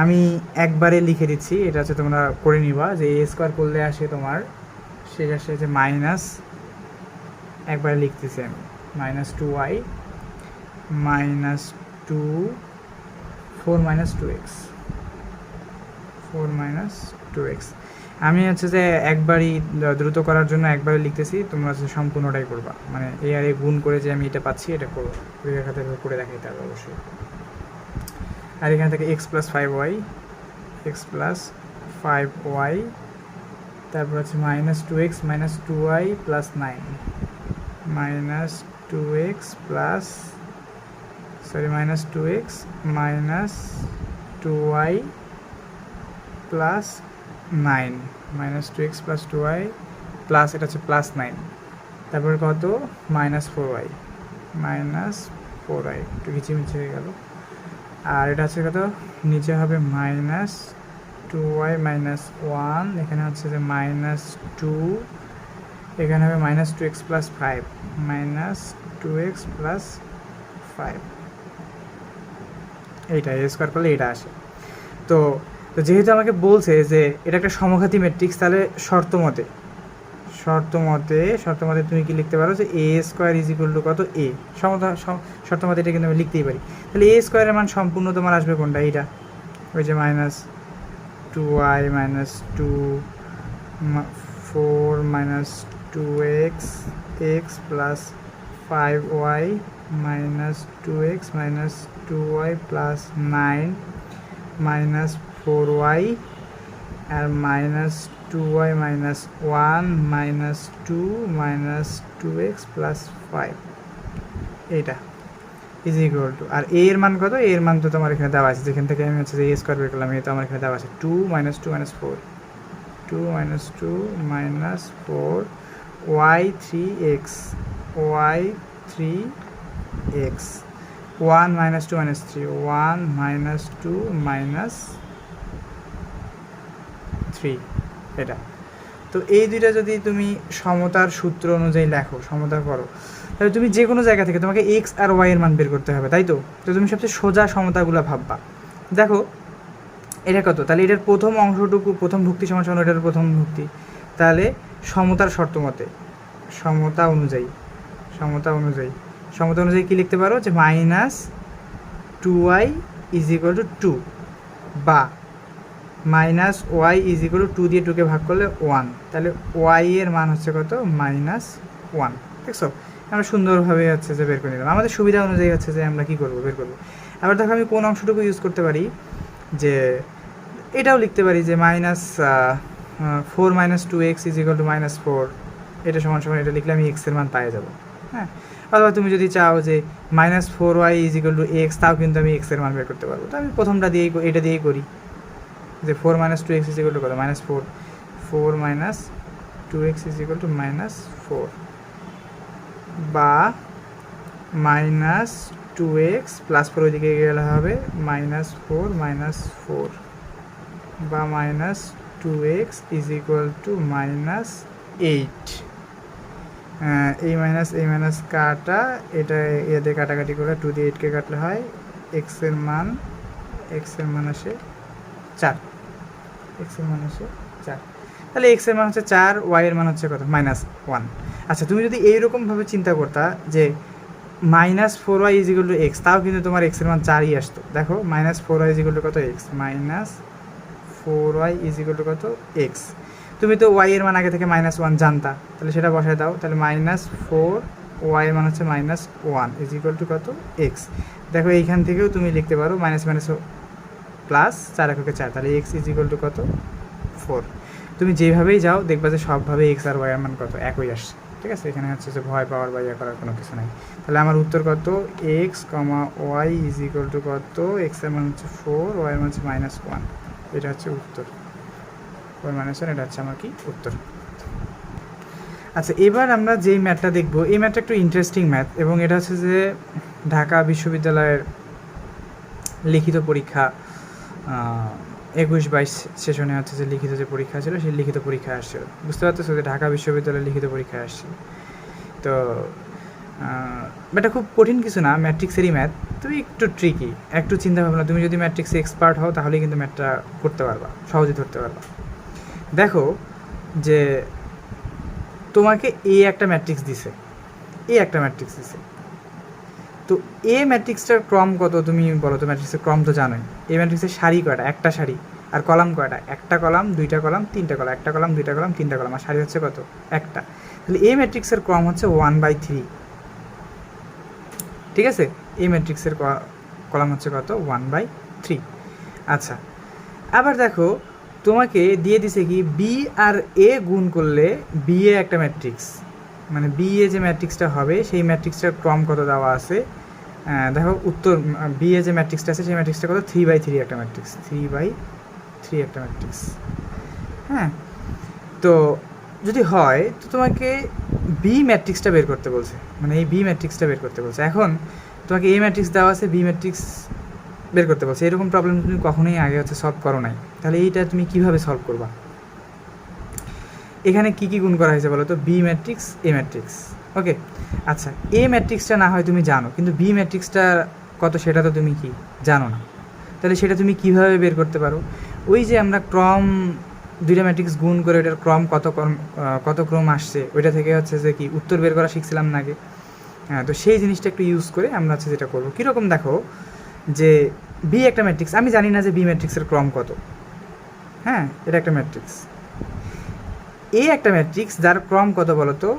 আমি একবারে লিখে দিচ্ছি, এটা হচ্ছে তোমরা করে নিবা, যে এ স্কোয়ার করলে আসে তোমার শেষ আসে যে মাইনাস, একবারে লিখতেছি আমি minus 2y minus 4 minus 2x। আমি হচ্ছে যে একবারই দ্রুত করার জন্য একবারে লিখতেছি, তোমরা হচ্ছে সম্পূর্ণটাই করবা, মানে এ আর এ গুণ করে যে আমি এটা পাচ্ছি এটা করবো, রেখাতে করে দেখাইতে হবে অবশ্যই। আর এখানে থেকে এক্স প্লাস 5y, তারপর হচ্ছে minus 2x minus 2y plus 9, minus 2x minus 2y plus 9, minus 2x plus 2y plus এটা হচ্ছে প্লাস 9, তারপর কত মাইনাস 4y একটু ঘিচিমিচি হয়ে গেল। আর এটা হচ্ছে কত, নিচে হবে মাইনাস 2y মাইনাস 1, এখানে হচ্ছে যে মাইনাস 2, এখানে হবে মাইনাস 2x প্লাস 5, এইটা এ স্কোয়ার করলে এটা আসে। তো যেহেতু আমাকে বলছে যে এটা একটা সমঘাতী ম্যাট্রিক্স, তাহলে শর্ত মতে তুমি কি লিখতে পারো, যে এ স্কোয়ার ইজ ইকুয়াল টু কত, এ শর্ত মতে এটা কিন্তু আমি লিখতেই পারি। তাহলে এ স্কোয়ারের মান সম্পূর্ণ তোমার আসবে কোনটা, এইটা, ওই যে minus 2y minus 4 minus 2x plus 5y minus 2x minus 2y plus 9 minus 4y আর minus 2y minus 1 minus 2 minus 2x plus 5, এইটা ইজ ইকুয়াল টু, আর এর মান কত, এর মান তো তোমার এখানে দেওয়া আছে, যেখান থেকে আমি হচ্ছে যে এ স্কোয়ার বের করলাম, এটা আমার এখানে দেওয়া আছে 2 minus 2 minus 4 y3x 1 minus 2 minus 3 1 minus 2 minus 3, এটা। তো এই দুইটা যদি তুমি সমতার সূত্র অনুযায়ী লেখো, সমতা করো, তাহলে তুমি যে কোনো জায়গা থেকে তোমাকে এক্স আর ওয়াই এর মান বের করতে হবে, তাই তো। তো তুমি সবচেয়ে সোজা সমতাগুলো ভাববা। দেখো এটা কত, তাহলে এটার প্রথম অংশটুকু, প্রথম ভুক্তি সমান সমান এটার প্রথম ভুক্তি, তাহলে সমতার শর্ত মতে সমতা অনুযায়ী কী লিখতে পারো, যে minus 2y is equal to 2, বা minus Y is equal to 2 দিয়ে 2কে ভাগ করলে 1, তাহলে ওয়াই এর মান হচ্ছে কত, মাইনাস 1। দেখছো, আমরা সুন্দরভাবে হচ্ছে যে বের করে নিলাম, আমাদের সুবিধা অনুযায়ী হচ্ছে যে আমরা কী করবো, বের করবো। আবার দেখো আমি কোন অংশটুকু ইউজ করতে পারি, যে এটাও লিখতে পারি, যে minus 4 minus 2x is equal to minus 4, এটা সমান এটা লিখলে আমি এক্সের মান পাই যাবো, হ্যাঁ। অথবা তুমি যদি চাও যে minus 4y is equal two x, তাও কিন্তু আমি এক্সের মান বের করতে পারবো। তো আমি প্রথমটা এটা দিয়েই করি, যে 4 minus 2x is equal to কত, minus 4 minus 2x is equal to minus 4, বা মাইনাস 2x প্লাস 4 ওইদিকে গেলে হবে মাইনাস 4 বা minus 2x is equal to minus 8। এই মাইনাস কাটা, এটা এদের কাটাকাটি করে 2 দিয়ে 8কে কাটলে হয় এক্সের মান আসে 4। এক্সের মান হচ্ছে 4, তাহলে এক্সের মান হচ্ছে 4, ওয়াইয়ের মান হচ্ছে কত -1। আচ্ছা তুমি যদি এইরকমভাবে চিন্তা করতা যে -4y = x, তাও কিন্তু তোমার এক্সের মান 4ই আসতো। দেখো -4y = কত x, -4y = কত x। তুমি তো y এর মান আগে থেকে -1 জানতা, তাহলে সেটা বসায় দাও। তাহলে -4 y এর মান হচ্ছে -1 = কত x। দেখো এইখান থেকেও তুমি লিখতে পারো মাইনাস প্লাস 4 এককে 4, তাহলে x = কত 4। তুমি যেভাবেই যাও দেখবা যে সবভাবে x আর y এর মান কত একই আসছে। ঠিক আছে, এখানে হচ্ছে যে ভয় পাওয়ার বা ইয়ে করার কোনো কিছু নাই। তাহলে আমার উত্তর কত x, y = কত, x এর মান হচ্ছে 4, y এর মান হচ্ছে -1, এটা হচ্ছে উত্তর। -1 এটা হচ্ছে আমার কি উত্তর। আচ্ছা এবার আমরা যেই ম্যাথটা দেখব, এই ম্যাথটা একটু ইন্টারেস্টিং ম্যাথ, এবং এটা হচ্ছে যে ঢাকা বিশ্ববিদ্যালয়ের লিখিত পরীক্ষা 21-22 সেশনে হচ্ছে যে লিখিত যে পরীক্ষা ছিল, সেই লিখিত পরীক্ষা আসছিল। বুঝতে পারতেছো যে ঢাকা বিশ্ববিদ্যালয়ের লিখিত পরীক্ষা আসছে। তো এটা খুব কঠিন কিছু না, ম্যাট্রিক্সেরই ম্যাথ, তুমি একটু ট্রিকি, একটু চিন্তা ভাবনা। তুমি যদি ম্যাট্রিক্সে এক্সপার্ট হও তাহলে কিন্তু ম্যাথটা করতে পারবা, সহজে ধরতে পারবা। দেখো যে তোমাকে একটা ম্যাট্রিক্স দিছে, তো ম্যাট্রিক্সটার ক্রম কত তুমি বলো তো? ম্যাট্রিক্সের ক্রম তো জানোই। ম্যাট্রিক্সের সারি কয়টা? একটা সারি। আর কলাম কয়টা? একটা কলাম, দুইটা কলাম, তিনটা কলাম, একটা কলাম, দুইটা কলাম, তিনটা কলাম, আর সারি হচ্ছে কত? একটা। তাহলে ম্যাট্রিক্সের ক্রম হচ্ছে 1/3। ঠিক আছে, ম্যাট্রিক্সের কলাম হচ্ছে কত? 1/3। আচ্ছা আবার দেখো তোমাকে দিয়ে দিছে কি বি আর এ গুণ করলে বি এ একটা ম্যাট্রিক্স, মানে বি এ যে ম্যাট্রিক্সটা হবে সেই ম্যাট্রিক্সটার ক্রম কত দেওয়া আছে। দেখো উত্তর, বি এ যে ম্যাট্রিক্সটা আছে সেই ম্যাট্রিক্সটা কত? 3/3 একটা ম্যাট্রিক্স, 3/3 একটা ম্যাট্রিক্স। হ্যাঁ, তো যদি হয় তো তোমাকে বি ম্যাট্রিক্সটা বের করতে বলছে, মানে এই বি ম্যাট্রিক্সটা বের করতে বলছে। এখন তোমাকে এ ম্যাট্রিক্স দেওয়া আছে, বি ম্যাট্রিক্স বের করতে বলছে। এরকম প্রবলেম তুমি কখনোই আগে হচ্ছে সলভ করো নাই, তাহলে এইটা তুমি কিভাবে সলভ করবা? এখানে কি কি গুণ করা হয়েছে বলো তো? বি ম্যাট্রিক্স, এ ম্যাট্রিক্স। ওকে, আচ্ছা এ ম্যাট্রিক্সটা না হয় তুমি জানো, কিন্তু বি ম্যাট্রিক্সটা কত সেটা তো তুমি কি জানো না। তাহলে সেটা তুমি কিভাবে বের করতে পারো? ওই যে আমরা ক্রম, দুইটা ম্যাট্রিক্স গুণ করে ওটার ক্রম কত ক্রম আসছে ওইটা থেকে হচ্ছে যে কি উত্তর বের করা শিখছিলাম না আগে। হ্যাঁ, তো সেই জিনিসটা একটু ইউজ করে আমরা হচ্ছে যেটা করবো, কীরকম দেখো যে বি একটা ম্যাট্রিক্স, আমি জানি না যে বি ম্যাট্রিক্সের ক্রম কত। হ্যাঁ, এটা একটা ম্যাট্রিক্স। এ একটা ম্যাট্রিক্স যার ক্রম কত বলো তো?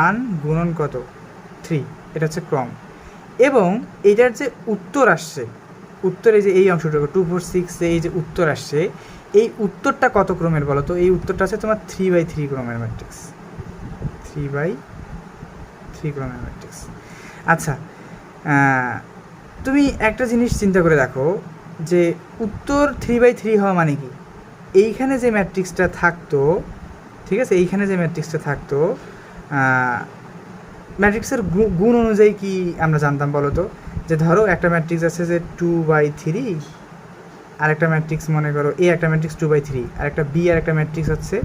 1 গুণন কত? 3, এটা হচ্ছে ক্রম। এবং এইটার যে উত্তর আসছে, উত্তরে যে এই অংশটুকু 2 4 6 এই যে উত্তর আসছে, এই উত্তরটা কত ক্রমের বলো তো? এই উত্তরটা আছে তোমার 3/3 ক্রমের ম্যাট্রিক্স, 3/3 ক্রমের ম্যাট্রিক্স। আচ্ছা তুমি একটা জিনিস চিন্তা করে দেখো যে উত্তর 3/3 হওয়া মানে কি? এইখানে যে ম্যাট্রিক্সটা থাকতো, ঠিক আছে, এইখানে যে ম্যাট্রিক্সটা থাকতো, ম্যাট্রিক্সের গুণ অনুযায়ী কি আমরা জানতাম বলো তো? যে ধরো একটা ম্যাট্রিক্স আছে যে 2/3, আর একটা ম্যাট্রিক্স মনে করো এ একটা ম্যাট্রিক্স 2/3, আর একটা বি আর একটা ম্যাট্রিক্স হচ্ছে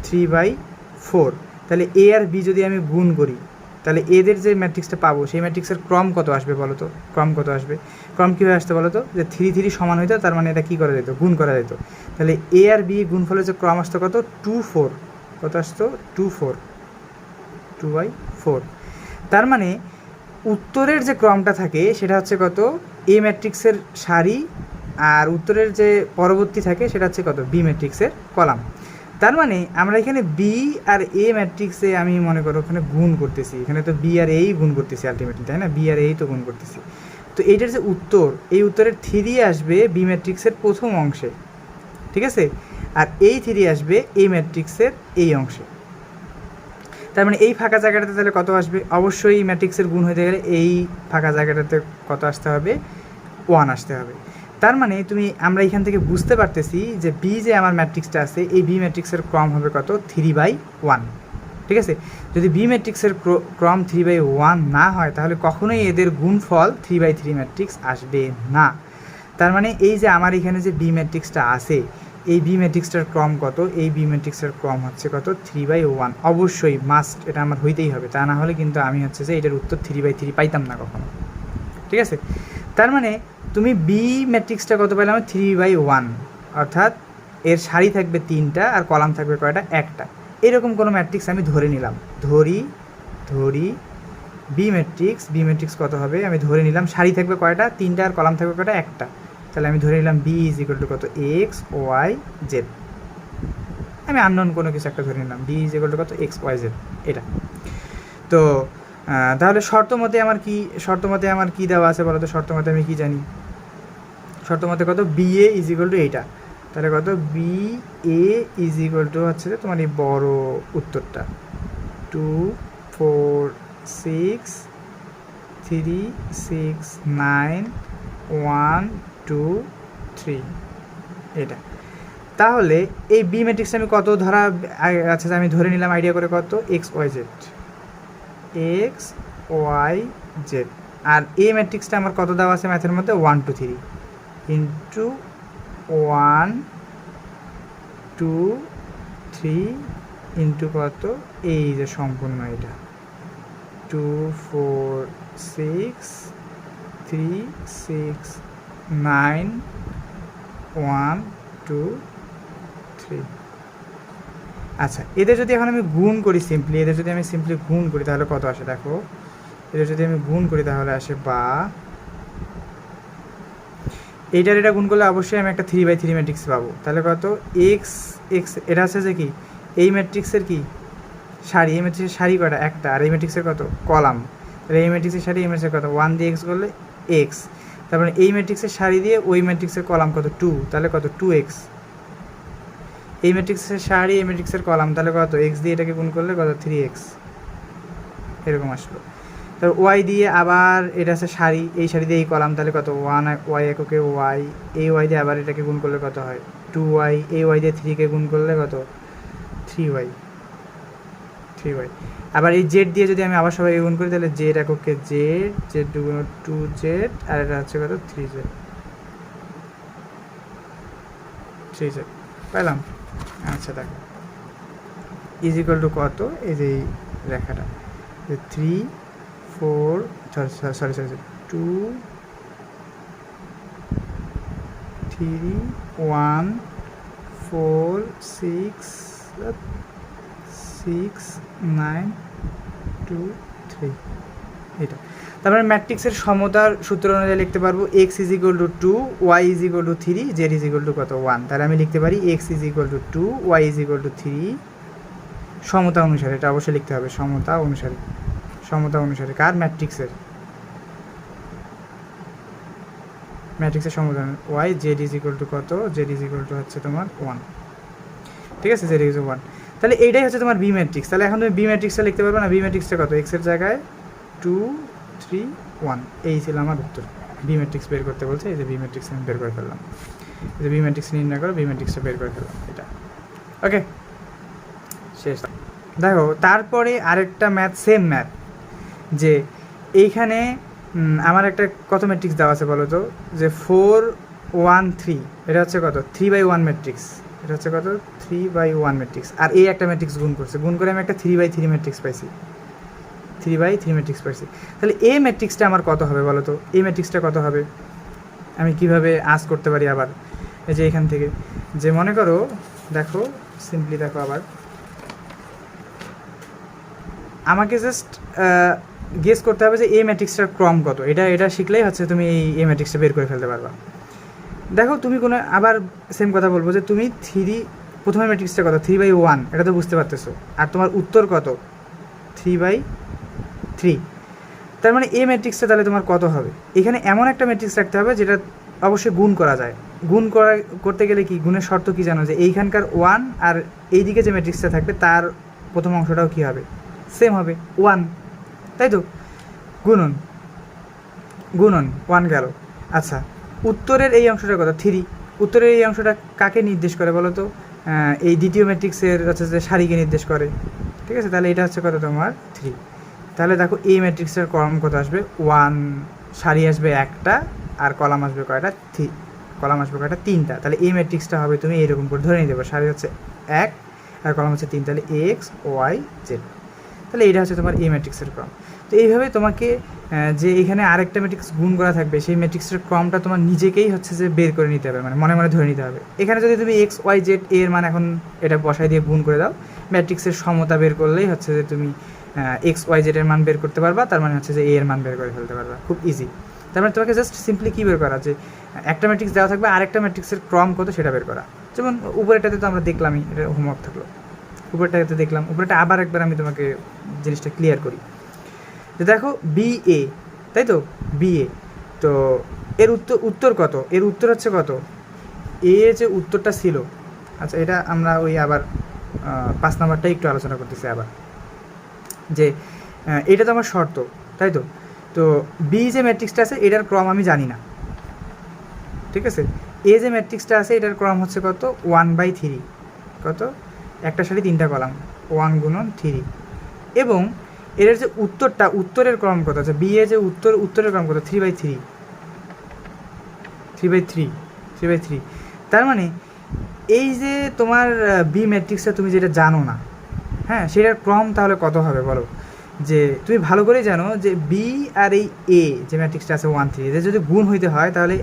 3/4। তাহলে এ আর বি যদি আমি গুণ করি, তাহলে এদের যে ম্যাট্রিক্সটা পাবো সেই ম্যাট্রিক্সের ক্রম কত আসবে বলো তো? ক্রম কত আসবে? ক্রম কীভাবে আসতে বলো তো? যে 3/3 সমান হইতো, তার মানে এটা কী করা যেত? গুণ করা যেত। তাহলে এ আর বি গুণফলের যে ক্রম আসতো কত? 2/4। কত আসতো? 2/4। তার মানে উত্তরের যে ক্রমটা থাকে সেটা হচ্ছে কত? এ ম্যাট্রিক্সের সারি, আর উত্তরের যে পরবর্তী থাকে সেটা হচ্ছে কত? বি ম্যাট্রিক্সের কলাম। তার মানে আমরা এখানে বি আর এ ম্যাট্রিক্সে আমি মনে করো ওখানে গুণ করতেছি, এখানে তো বি আর এই গুণ করতেছি আলটিমেটলি, তাই না? বি আর এই তো গুণ করতেছি। তো এইটার যে উত্তর, এই উত্তরের 3 আসবে বি ম্যাট্রিক্সের প্রথম অংশে, ঠিক আছে, আর এই 3 আসবে এ ম্যাট্রিক্সের এই অংশে। তার মানে এই ফাঁকা জায়গাটাতে তাহলে কত আসবে? অবশ্যই ম্যাট্রিক্সের গুণ হতে গেলে এই ফাঁকা জায়গাটাতে কত আসতে হবে? 1 আসতে হবে। তার মানে আমরা এখান থেকে বুঝতে পারতেছি যে বি যে আমার ম্যাট্রিক্সটা আছে, এই বি ম্যাট্রিক্সের ক্রম হবে কত? 3/1। ঠিক আছে, যদি বি ম্যাট্রিক্সের ক্রম 3/1 না হয় তাহলে কখনোই এদের গুণফল 3/3 ম্যাট্রিক্স আসবে না। তার মানে এই যে আমার এখানে যে বি ম্যাট্রিক্সটা আছে, এই বি ম্যাট্রিক্সটার ক্রম কত? এই বি ম্যাট্রিক্সের ক্রম হচ্ছে কত? 3/1। অবশ্যই মাস্ট, এটা আমার হইতেই হবে, তা না হলে কিন্তু আমি হচ্ছে যে এটার উত্তর 3/3 পাইতাম না কখনো। ঠিক আছে, তার মানে তুমি বি ম্যাট্রিক্সটা কত পাইলাম? 3/1। অর্থাৎ এর সারি থাকবে 3টা আর কলাম থাকবে কয়টা, একটা। এরকম কোনো ম্যাট্রিক্স আমি ধরে নিলাম, ধরি বি ম্যাট্রিক্স কত হবে, আমি ধরে নিলাম সারি থাকবে কয়টা, 3টা আর কলাম থাকবে কয়টা, একটা। তাহলে আমি ধরে নিলাম বি ইজ ইকুয়াল টু কত, এক্স ওয়াই জেড। আমি আননোন কোনো কিছু একটা ধরে নিলাম, বি ইজ ইকুয়াল টু কত, এক্স ওয়াই জেড, এটা। তো তাহলে শর্ত মতে আমার কি দেওয়া আছে বলো তো, শর্ত মতে আমি কি জানি, শর্ত মতে কত, B A is equal to এইটা। তাহলে কত, B A is equal to হচ্ছে তোমার এই বড় উত্তরটা 2 4 6 3 6 9 1 2 3, এটা। তাহলে এই বি ম্যাট্রিক্সটা আমি কত ধরা, আচ্ছা আমি ধরে নিলাম আইডিয়া করে কত, এক্স ওয়াই জেড। আর এ ম্যাট্রিক্সটা আমার কত দেওয়া আছে ম্যাথের মধ্যে, 1 2 3 ইন্টু 1 2 3 ইন্টু কত, এই যে সম্পূর্ণ এটা 2 4 6 3 6 9 1 2 3। আচ্ছা, এদের যদি এখন আমি গুণ করি সিম্পলি, গুণ করি তাহলে কত আসে দেখো, এদের যদি আমি গুণ করি তাহলে আসে, বা এইটার এটা গুণ করলে অবশ্যই আমি একটা 3/3 ম্যাট্রিক্স পাবো। তাহলে কত, এক্স এটা আছে যে কি, এই ম্যাট্রিক্সের কি সারি, এই ম্যাট্রিক্সের সারি কয়টা, একটা। আর এই ম্যাট্রিক্সের কত, কলাম। তাহলে এই ম্যাট্রিক্সের সারি, এই ম্যাট্রিক্সের কত, 1 দিয়ে এক্স করলে এক্স। তারপরে এই ম্যাট্রিক্সের সারি দিয়ে ওই ম্যাট্রিক্সের কলাম কত, 2, তাহলে কত, 2x। এই ম্যাট্রিক্সের সারি, এই ম্যাট্রিক্সের কলাম, তাহলে কত, এক্স দিয়ে এটাকে গুণ করলে কত, 3x, এরকম আসলো। তারপর ওয়াই দিয়ে আবার এটা আছে সারি, এই সারি দিয়ে এই কলাম, তাহলে কত, 1 ওয়াই এককে ওয়াই, এই ওয়াই দিয়ে আবার এটাকে গুণ করলে কত হয়, 2y, এই ওয়াই দিয়ে 3কে গুণ করলে কত, 3y। আবার এই জেড দিয়ে যদি আমি আবার সবাইকে গুণ করি তাহলে জেড এককে জেড দুগুণ 2z, আর এটা হচ্ছে কত, 3z পাইলাম। আচ্ছা দেখো, ইজ ইকুয়াল টু কত, এই যে এই রেখাটা 3 4 সরি 2 3 1 4 6 6 9 2 3, এটা। তারপরে ম্যাট্রিক্সের সমতার সূত্র অনুযায়ী লিখতে পারবো X is equal to 2, Y is equal to 3, Z is equal to কত, 1। তাহলে আমি লিখতে পারি X is equal to 2, Y is equal to 3, সমতা অনুসারে, এটা অবশ্যই লিখতে হবে, সমতা অনুসারে কার, ম্যাট্রিক্সের সমতা, Y Z is equal to কত, জেড ইজ ইকুয়াল টু হচ্ছে তোমার 1, ঠিক আছে, জেড ইজ 1। তাহলে এইটাই হচ্ছে তোমার বি ম্যাট্রিক্স। তাহলে এখন তুমি বি ম্যাট্রিক্সটা লিখতে পারবে না, বি ম্যাট্রিক্সটা কত, এক্সের জায়গায় 2 3 1, এই ছিল আমার উত্তর। বি ম্যাট্রিক্স বের করতে বলছে, এই যে বি ম্যাট্রিক্স আমি বের করে ফেললাম, এই যে বি ম্যাট্রিক্স নির্ণয় করো, বি ম্যাট্রিক্সটা বের করে ফেললাম, এটা ওকে শেষ। দেখো তারপরে আরেকটা ম্যাথ, সেম ম্যাথ, যে এইখানে আমার একটা কত ম্যাট্রিক্স দেওয়া আছে বলো তো, যে 4 1 3, এটা হচ্ছে কত, 3/1 ম্যাট্রিক্স, এটা হচ্ছে কত, 3/1 ম্যাট্রিক্স। আর এই একটা ম্যাট্রিক্স গুণ করে আমি একটা 3/3 ম্যাট্রিক্স পাইছি, 3/3 ম্যাট্রিক্স পাইছি। তাহলে এই ম্যাট্রিক্সটা আমার কত হবে বলো তো, এই ম্যাট্রিক্সটা কত হবে, আমি কিভাবে আস করতে পারি আবার, এই যে এখান থেকে, যে মনে করো দেখো সিম্পলি দেখো, আবার আমাকে জাস্ট গেস করতে হবে যে এই ম্যাট্রিক্সটার ক্রম কত, এটা শিখলেই হচ্ছে তুমি এই ম্যাট্রিক্সটা বের করে ফেলতে পারবা। দেখো তুমি কোনো, আবার সেম কথা বলবো যে তুমি প্রথমে ম্যাট্রিক্সটা কত, 3/1, এটা তো বুঝতে পারতেছো, আর তোমার উত্তর কত, 3/3। তার মানে এই ম্যাট্রিক্সটা তাহলে তোমার কত হবে, এখানে এমন একটা ম্যাট্রিক্স রাখতে হবে যেটা অবশ্যই গুণ করা যায়। করতে গেলে কি, গুণের শর্ত কি জানো, যে এইখানকার 1 আর এই দিকে যে ম্যাট্রিক্সটা থাকবে তার প্রথম অংশটাও কী হবে, সেম হবে, 1, তাই তো, গুণন 1 গেল। আচ্ছা, উত্তরের এই অংশটা কত, 3, উত্তরের এই অংশটা কাকে নির্দেশ করে বলো তো, এই দ্বিতীয় ম্যাট্রিক্সের হচ্ছে যে সারিকে নির্দেশ করে, ঠিক আছে। তাহলে এটা হচ্ছে কত তোমার 3। তাহলে দেখো এই ম্যাট্রিক্সের কলাম কত আসবে, 1, সারি আসবে একটা, আর কলাম আসবে কয়টা, 3টা। তাহলে এই ম্যাট্রিক্সটা হবে, তুমি এরকম করে ধরে নিতে পারো, সারি হচ্ছে 1 আর কলাম হচ্ছে 3, তাহলে এক্স ওয়াই জেড। তাহলে এইটা হচ্ছে তোমার এই ম্যাট্রিক্সের ক্রম। তো এইভাবে তোমাকে যে এখানে আরেকটা ম্যাট্রিক্স গুণ করা থাকবে, সেই ম্যাট্রিক্সের ক্রমটা তোমার নিজেকেই হচ্ছে যে বের করে নিতে হবে, মানে মনে মনে ধরে নিতে হবে। এখানে যদি তুমি এক্স ওয়াই জেড এর মান এখন এটা বসাই দিয়ে গুণ করে দাও, ম্যাট্রিক্সের সমতা বের করলেই হচ্ছে যে তুমি এক্স ওয়াই জেড এর মান বের করতে পারবা, তার মানে হচ্ছে যে এ এর মান বের করে ফেলতে পারবা, খুব ইজি। তার মানে তোমাকে জাস্ট সিম্পলি কী বের করা, যে একটা ম্যাট্রিক্স দেওয়া থাকবে, আরেকটা ম্যাট্রিক্সের ক্রম কত সেটা বের করা। যেমন উপরেটাতে তো আমরা দেখলামই, এটা হোমওয়ার্ক থাকলো, উপরেটাতে দেখলাম, উপরেটা আবার একবার আমি তোমাকে জিনিসটা ক্লিয়ার করি। যে দেখো বি এ, তাই তো, বি এ, তো এর উত্তর কত, এর উত্তর হচ্ছে কত, এ যে উত্তরটা ছিল। আচ্ছা, এটা আমরা ওই আবার 5 নাম্বারটাই একটু আলোচনা করতেছি আবার, যে এটা তো আমার শর্ত, তাই তো। তো বি যে ম্যাট্রিক্সটা আছে এটার ক্রম আমি জানি না, ঠিক আছে। এ যে ম্যাট্রিক্সটা আছে এটার ক্রম হচ্ছে কত, 1/3, কত, একটা সারি 3টা কলাম, 1 গুণন 3, এবং এর যে উত্তরটা, উত্তরের ক্রম কত আছে, বি এ যে উত্তরের ক্রম কত, 3/3। তার মানে এই যে তোমার বি ম্যাট্রিক্সটা তুমি যেটা জানো না, হ্যাঁ, সেটার ক্রম তাহলে কত হবে বলো। যে তুমি ভালো করেই জানো যে বি আর এই এ যে ম্যাট্রিক্সটা আছে 1 3, এদের যদি গুণ হইতে হয় তাহলে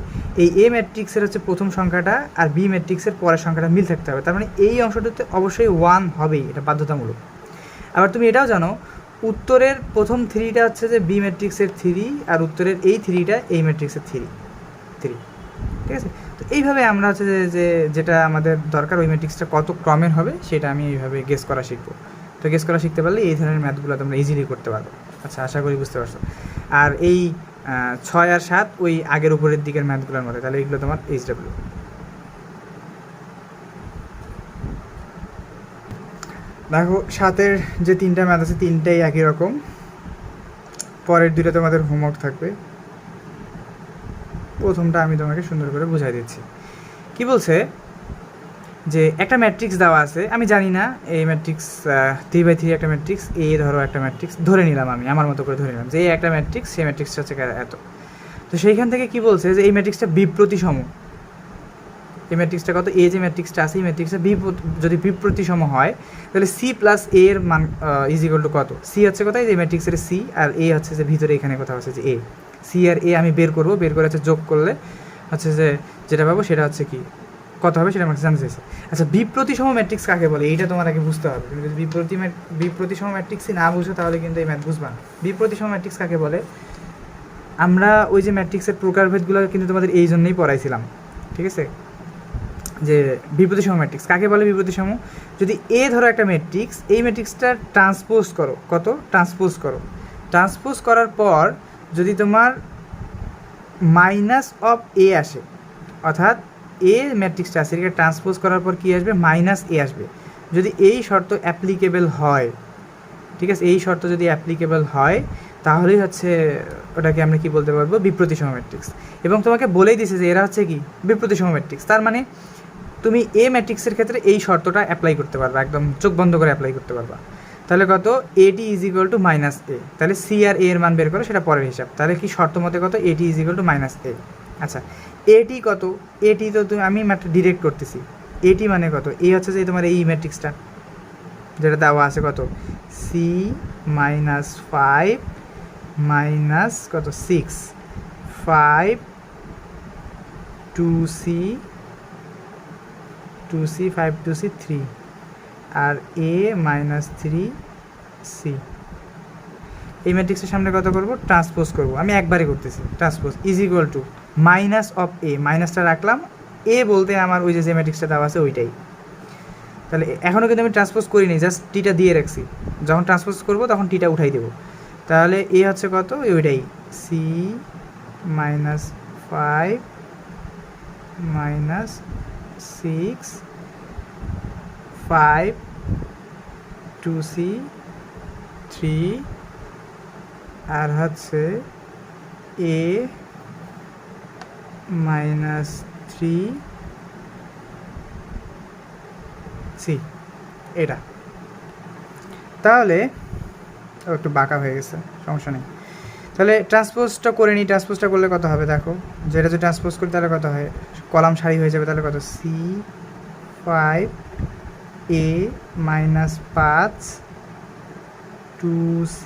এই এ ম্যাট্রিক্সের হচ্ছে প্রথম সংখ্যাটা আর বি ম্যাট্রিক্সের পরের সংখ্যাটা মিল থাকতে হবে। তার মানে এই অংশটাতে অবশ্যই 1 হবেই, এটা বাধ্যতামূলক। আবার তুমি এটাও জানো উত্তরের প্রথম 3টা হচ্ছে যে বি ম্যাট্রিক্সের 3, আর উত্তরের এই 3টা এই ম্যাট্রিক্সের 3, ঠিক আছে। তো এইভাবে আমরা হচ্ছে যে যেটা আমাদের দরকার ওই ম্যাট্রিক্সটা কত ক্রমের হবে সেটা আমি এইভাবে গেস করা শিখবো। তো গেস করা শিখতে পারলে এই ধরনের ম্যাথগুলো তোমরা ইজিলি করতে পারবে। আচ্ছা, আশা করি বুঝতে পারছো। আর এই 6 আর 7 ওই আগের উপরের দিকের ম্যাথগুলোর মধ্যে, তাহলে এইগুলো তোমার HW। দেখো 7-এর যে 3টা ম্যাথ আছে 3টাই একই রকম, পরের 2টা তোমাদের হোমওয়ার্ক থাকবে। প্রথমটা আমি তোমাকে সুন্দর করে বুঝাই দিচ্ছি। কি বলছে, যে একটা ম্যাট্রিক্স দেওয়া আছে, আমি জানি না এই ম্যাট্রিক্স 3/3 একটা ম্যাট্রিক্স, এ ধরো একটা ম্যাট্রিক্স ধরে নিলাম, আমি আমার মতো করে ধরে নিলাম যে এই একটা ম্যাট্রিক্স, সেই ম্যাট্রিক্সটা হচ্ছে এত। তো সেইখান থেকে কি বলছে যে এই ম্যাট্রিক্সটা বিপ্রতিসম, এই ম্যাট্রিক্সটা কত, এ যে ম্যাট্রিক্সটা আছে এই ম্যাট্রিক্সটা যদি বিপ্রতিসম হয় তাহলে সি প্লাস এ এর মান ইজিক্যাল টু কত। সি হচ্ছে কোথায়, যে ম্যাট্রিক্সের সি, আর এ হচ্ছে যে ভিতরে এখানে কোথাও হচ্ছে যে এ। সি আর এ আমি বের করবো, বের করে হচ্ছে যোগ করলে হচ্ছে যে যেটা পাবো সেটা হচ্ছে কি, কত হবে সেটা আমাকে জানতে চাইছে। আচ্ছা, বিপ্রতিসম ম্যাট্রিক্স কাকে বলে এইটা তোমার আগে বুঝতে হবে। তুমি যদি বিপ্রতিসম ম্যাট্রিক্সই না বুঝো তাহলে কিন্তু এই ম্যাথ বুঝবা না। বিপ্রতিসম ম্যাট্রিক্স কাকে বলে, আমরা ওই যে ম্যাট্রিক্সের প্রকারভেদগুলো কিন্তু তোমাদের এই জন্যই পড়াইছিলাম, ঠিক আছে। যে বিপ্রতিসম ম্যাট্রিক্স কাকে বলে, বিপ্রতিসম যদি এ ধরো একটা ম্যাট্রিক্স, এই ম্যাট্রিক্সটা ট্রান্সপোজ করো, কত, ট্রান্সপোজ করার পর যদি তোমার মাইনাস অফ এ আসে, অর্থাৎ এ ম্যাট্রিক্সটা আছে এটাকে ট্রান্সপোজ করার পর কী আসবে, মাইনাস এ আসবে। যদি এই শর্ত অ্যাপ্লিকেবল হয়, ঠিক আছে, এই শর্ত যদি অ্যাপ্লিকেবল হয় তাহলেই হচ্ছে ওটাকে আমরা কি বলতে পারবো, বিপ্রতিসম ম্যাট্রিক্স। এবং তোমাকে বলেই দিছে যে এরা হচ্ছে কি বিপ্রতিসম ম্যাট্রিক্স, তার মানে তুমি এ ম্যাট্রিক্সের ক্ষেত্রে এই শর্তটা অ্যাপ্লাই করতে পারবা, একদম চোখ বন্ধ করে অ্যাপ্লাই করতে পারবা। তাহলে কত, এটি ইজ ইকুয়াল টু মাইনাস এ, তাহলে সি আর এ এর মান বের করো, সেটা পরের হিসাব। তাহলে কি শর্ত মতে কত, এটি ইজ ইকুয়াল টু মাইনাস এ। আচ্ছা, এটি কত, এটি তো তুমি আমি মাত্র ডিরেক্ট করতেছি, এটি মানে কত, এ হচ্ছে যে তোমার এই ম্যাট্রিক্সটা যেটা দেওয়া আছে কত, সি মাইনাস 5 মাইনাস কত 6, 5 2c 5 2c 3, আর এ মাইনাস 3c। এই ম্যাট্রিক্সের সামনে কত করব, ট্রান্সপোজ করব, আমি একবারই করতেছি, transpose is equal to minus of A, মাইনাসটা রাখলাম, এ বলতে আমার ওই যে ম্যাট্রিক্সটা দেওয়া আছে ওইটাই। তাহলে এখনও কিন্তু আমি ট্রান্সপোজ করিনি, জাস্ট টিটা দিয়ে রাখছি, যখন ট্রান্সপোজ করব তখন টিটা উঠাই দেবো। তাহলে এ হচ্ছে কত, ওইটাই সি মাইনাস 5 মাইনাস 6 5 2c 3, আর হচ্ছে এ মাইনাস 3c, এটা। তাহলে একটু বাঁকা হয়ে গেছে, সমস্যা নেই। তাহলে ট্রান্সপোজটা করে নিই, ট্রান্সপোজটা করলে কত হবে দেখো, যেটা যদি ট্রান্সপোজ করি তাহলে কত হয়, কলাম সারি হয়ে যাবে, তাহলে কত, সি 5 এ মাইনাস 5 2c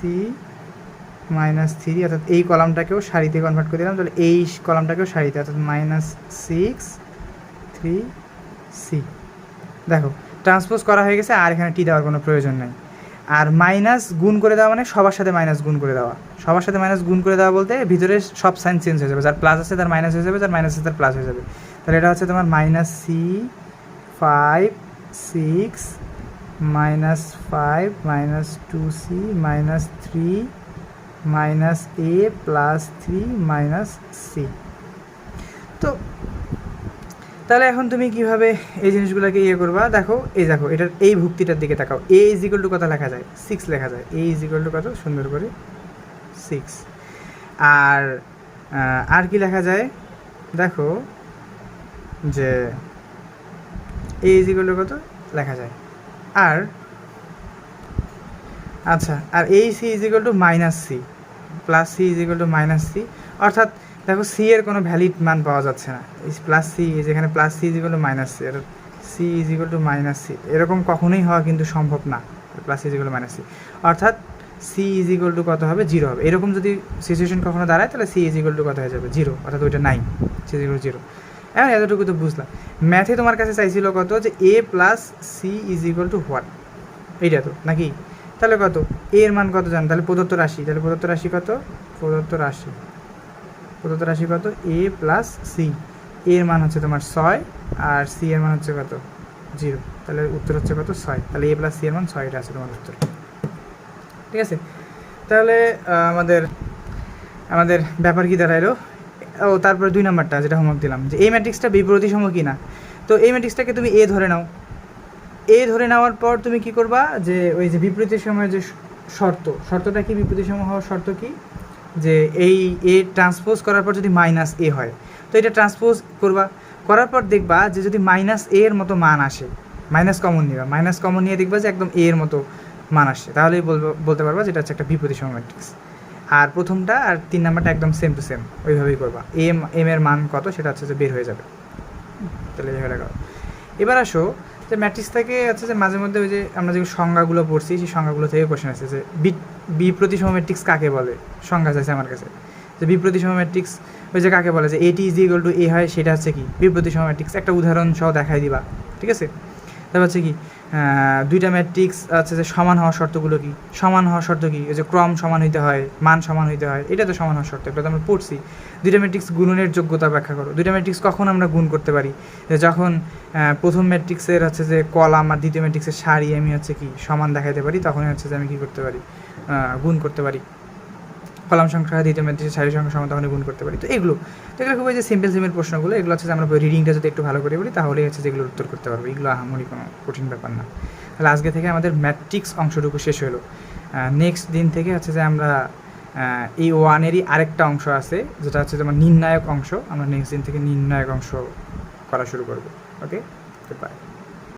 -3 অর্থাৎ এই কলামটাকেও সারিতে কনভার্ট করে দিলাম, তাহলে এই কলামটাকেও সারিতে, অর্থাৎ -6 3 সি। দেখো ট্রান্সপোজ করা হয়ে গেছে, আর এখানে টি দেওয়ার কোনো প্রয়োজন নেই। আর মাইনাস গুণ করে দেওয়া মানে সবার সাথে মাইনাস গুণ করে দেওয়া, সবার সাথে মাইনাস গুণ করে দেওয়া বলতে ভিতরে সব সাইন চেঞ্জ হয়ে যাবে, যার প্লাস আছে তার মাইনাস হয়ে যাবে, যার মাইনাস আছে তার প্লাস হয়ে যাবে। তাহলে এটা হচ্ছে তোমার -C5 6 -5 -2C -3 -A + 3 -C। তো তাহলে এখন তুমি কিভাবে এই জিনিসগুলোকে ইয়ে করবা, দেখো এটার এই ভুক্তিটার দিকে তাকাও। a = কত লেখা যায়, 6 লেখা যায়। a = কত, সুন্দর করে 6। আর কি লেখা যায়, দেখো যে a = কত লেখা যায়। আর আচ্ছা, আর এই c = -c + c = -c, অর্থাৎ দেখো সি এর কোনো ভ্যালিড মান পাওয়া যাচ্ছে না, এই প্লাস সি, যেখানে প্লাস সি = -c, আর সি -c এরকম কখনোই হওয়া কিন্তু সম্ভব না, প্লাস সি -c, অর্থাৎ সি কত হবে, 0 হবে। এরকম যদি সিচুয়েশন কখনো দাঁড়ায় তাহলে সি কত হয়ে যাবে, 0, অর্থাৎ ওইটা নাই, সি 0। এখন এতটুকু তো বুঝলাম। ম্যাথে তোমার কাছে চাইছিল কত, যে a + c = হোয়াট, এইটা তো নাকি? তাহলে কত, a এর মান কত জান, তাহলে প্রদত্ত রাশি, তাহলে প্রদত্ত রাশি কত, প্রদত্ত রাশি কত, a + c, a এর মান হচ্ছে তোমার 6 আর c এর মান হচ্ছে কত, 0, তাহলে উত্তর হচ্ছে কত, 6। তাহলে a + c এর মান 6, এটা আছে তোমার উত্তর। ঠিক আছে, তাহলে আমাদের ব্যাপার কি দাঁড়াইলো, ও তারপরে 2 নাম্বারটা যেটা হোমওয়ার্ক দিলাম, যে এই ম্যাট্রিক্সটা বিপ্রতিসম কি না। তো এই ম্যাট্রিক্সটাকে তুমি এ ধরে নাও, এ ধরে নেওয়ার পর তুমি কি করবা, যে ওই যে বিপ্রতিসমের যে শর্তটা কি, বিপ্রতিসম হওয়ার শর্ত কি, যে এই এ ট্রান্সপোজ করার পর যদি -a হয়, তো এটা ট্রান্সপোজ করার পর দেখবা যে যদি -a এর মতো মান আসে, মাইনাস কমন নিবা, মাইনাস কমন নিয়ে দেখবা যে একদম a এর মতো মান আসে, তাহলেই বলতে পারবা যেটা হচ্ছে একটা বিপ্রতিসম ম্যাট্রিক্স। আর প্রথমটা আর 3 নাম্বারটা একদম সেম টু সেম, ওইভাবেই করবা, এম এর মান কত সেটা হচ্ছে যে বের হয়ে যাবে। তাহলে এই হয়ে গেল। এবার আসো যে ম্যাট্রিক্স থেকে হচ্ছে যে মাঝে মধ্যে ওই যে আমরা যে সংজ্ঞাগুলো পড়ছি, সেই সংজ্ঞাগুলো থেকে কোশ্চেন আসছে যে বিপ্রতিসম ম্যাট্রিক্স কাকে বলে, সংজ্ঞা চাইছে আমার কাছে, যে বিপ্রতিসম ম্যাট্রিক্স ওই যে কাকে বলে, যে এটি = a হয়, সেটা হচ্ছে কি বিপ্রতিসম ম্যাট্রিক্স। একটা উদাহরণ সহ দেখাই দিবা, ঠিক আছে? তারপর হচ্ছে কি, দুইটা ম্যাট্রিক্স আছে যে সমান হওয়ার শর্তগুলো কি, সমান হওয়ার শর্ত কি, ওই যে ক্রম সমান হইতে হয়, মান সমান হইতে হয়, এটা তো সমান হওয়ার শর্ত, এটা তো আমরা পড়ছি। দুইটা ম্যাট্রিক্স গুণনের যোগ্যতা ব্যাখ্যা করো। দুইটা ম্যাট্রিক্স কখন আমরা গুণ করতে পারি, যখন প্রথম ম্যাট্রিক্সের হচ্ছে যে কলাম আর দ্বিতীয় ম্যাট্রিক্সের সারি আমি হচ্ছে কি সমান দেখাইতে পারি, তখনই হচ্ছে যে আমি কী করতে পারি, গুণ করতে পারি। কলাম সংখ্যা দ্বিতীয় ম্যাট্রিক্সের সারি সংখ্যা সমান তখনই গুণ করতে পারি। তো এগুলো খুবই যে সিম্পল প্রশ্নগুলো, এগুলো হচ্ছে যে আমরা রিডিংটা যদি একটু ভালো করে বলি তাহলেই হচ্ছে যেগুলোর উত্তর করতে পারবো, এগুলো আহামরি কোনো কঠিন ব্যাপার না। তাহলে আজকে থেকে আমাদের ম্যাট্রিক্স অংশটুকু শেষ হলো। নেক্সট দিন থেকে হচ্ছে যে আমরা এই 1-এরই আরেকটা অংশ আছে, যেটা হচ্ছে যেমন নির্ণায়ক অংশ, আমরা নেক্সট দিন থেকে নির্ণায়ক অংশ করা শুরু করবো। ওকে, বাই।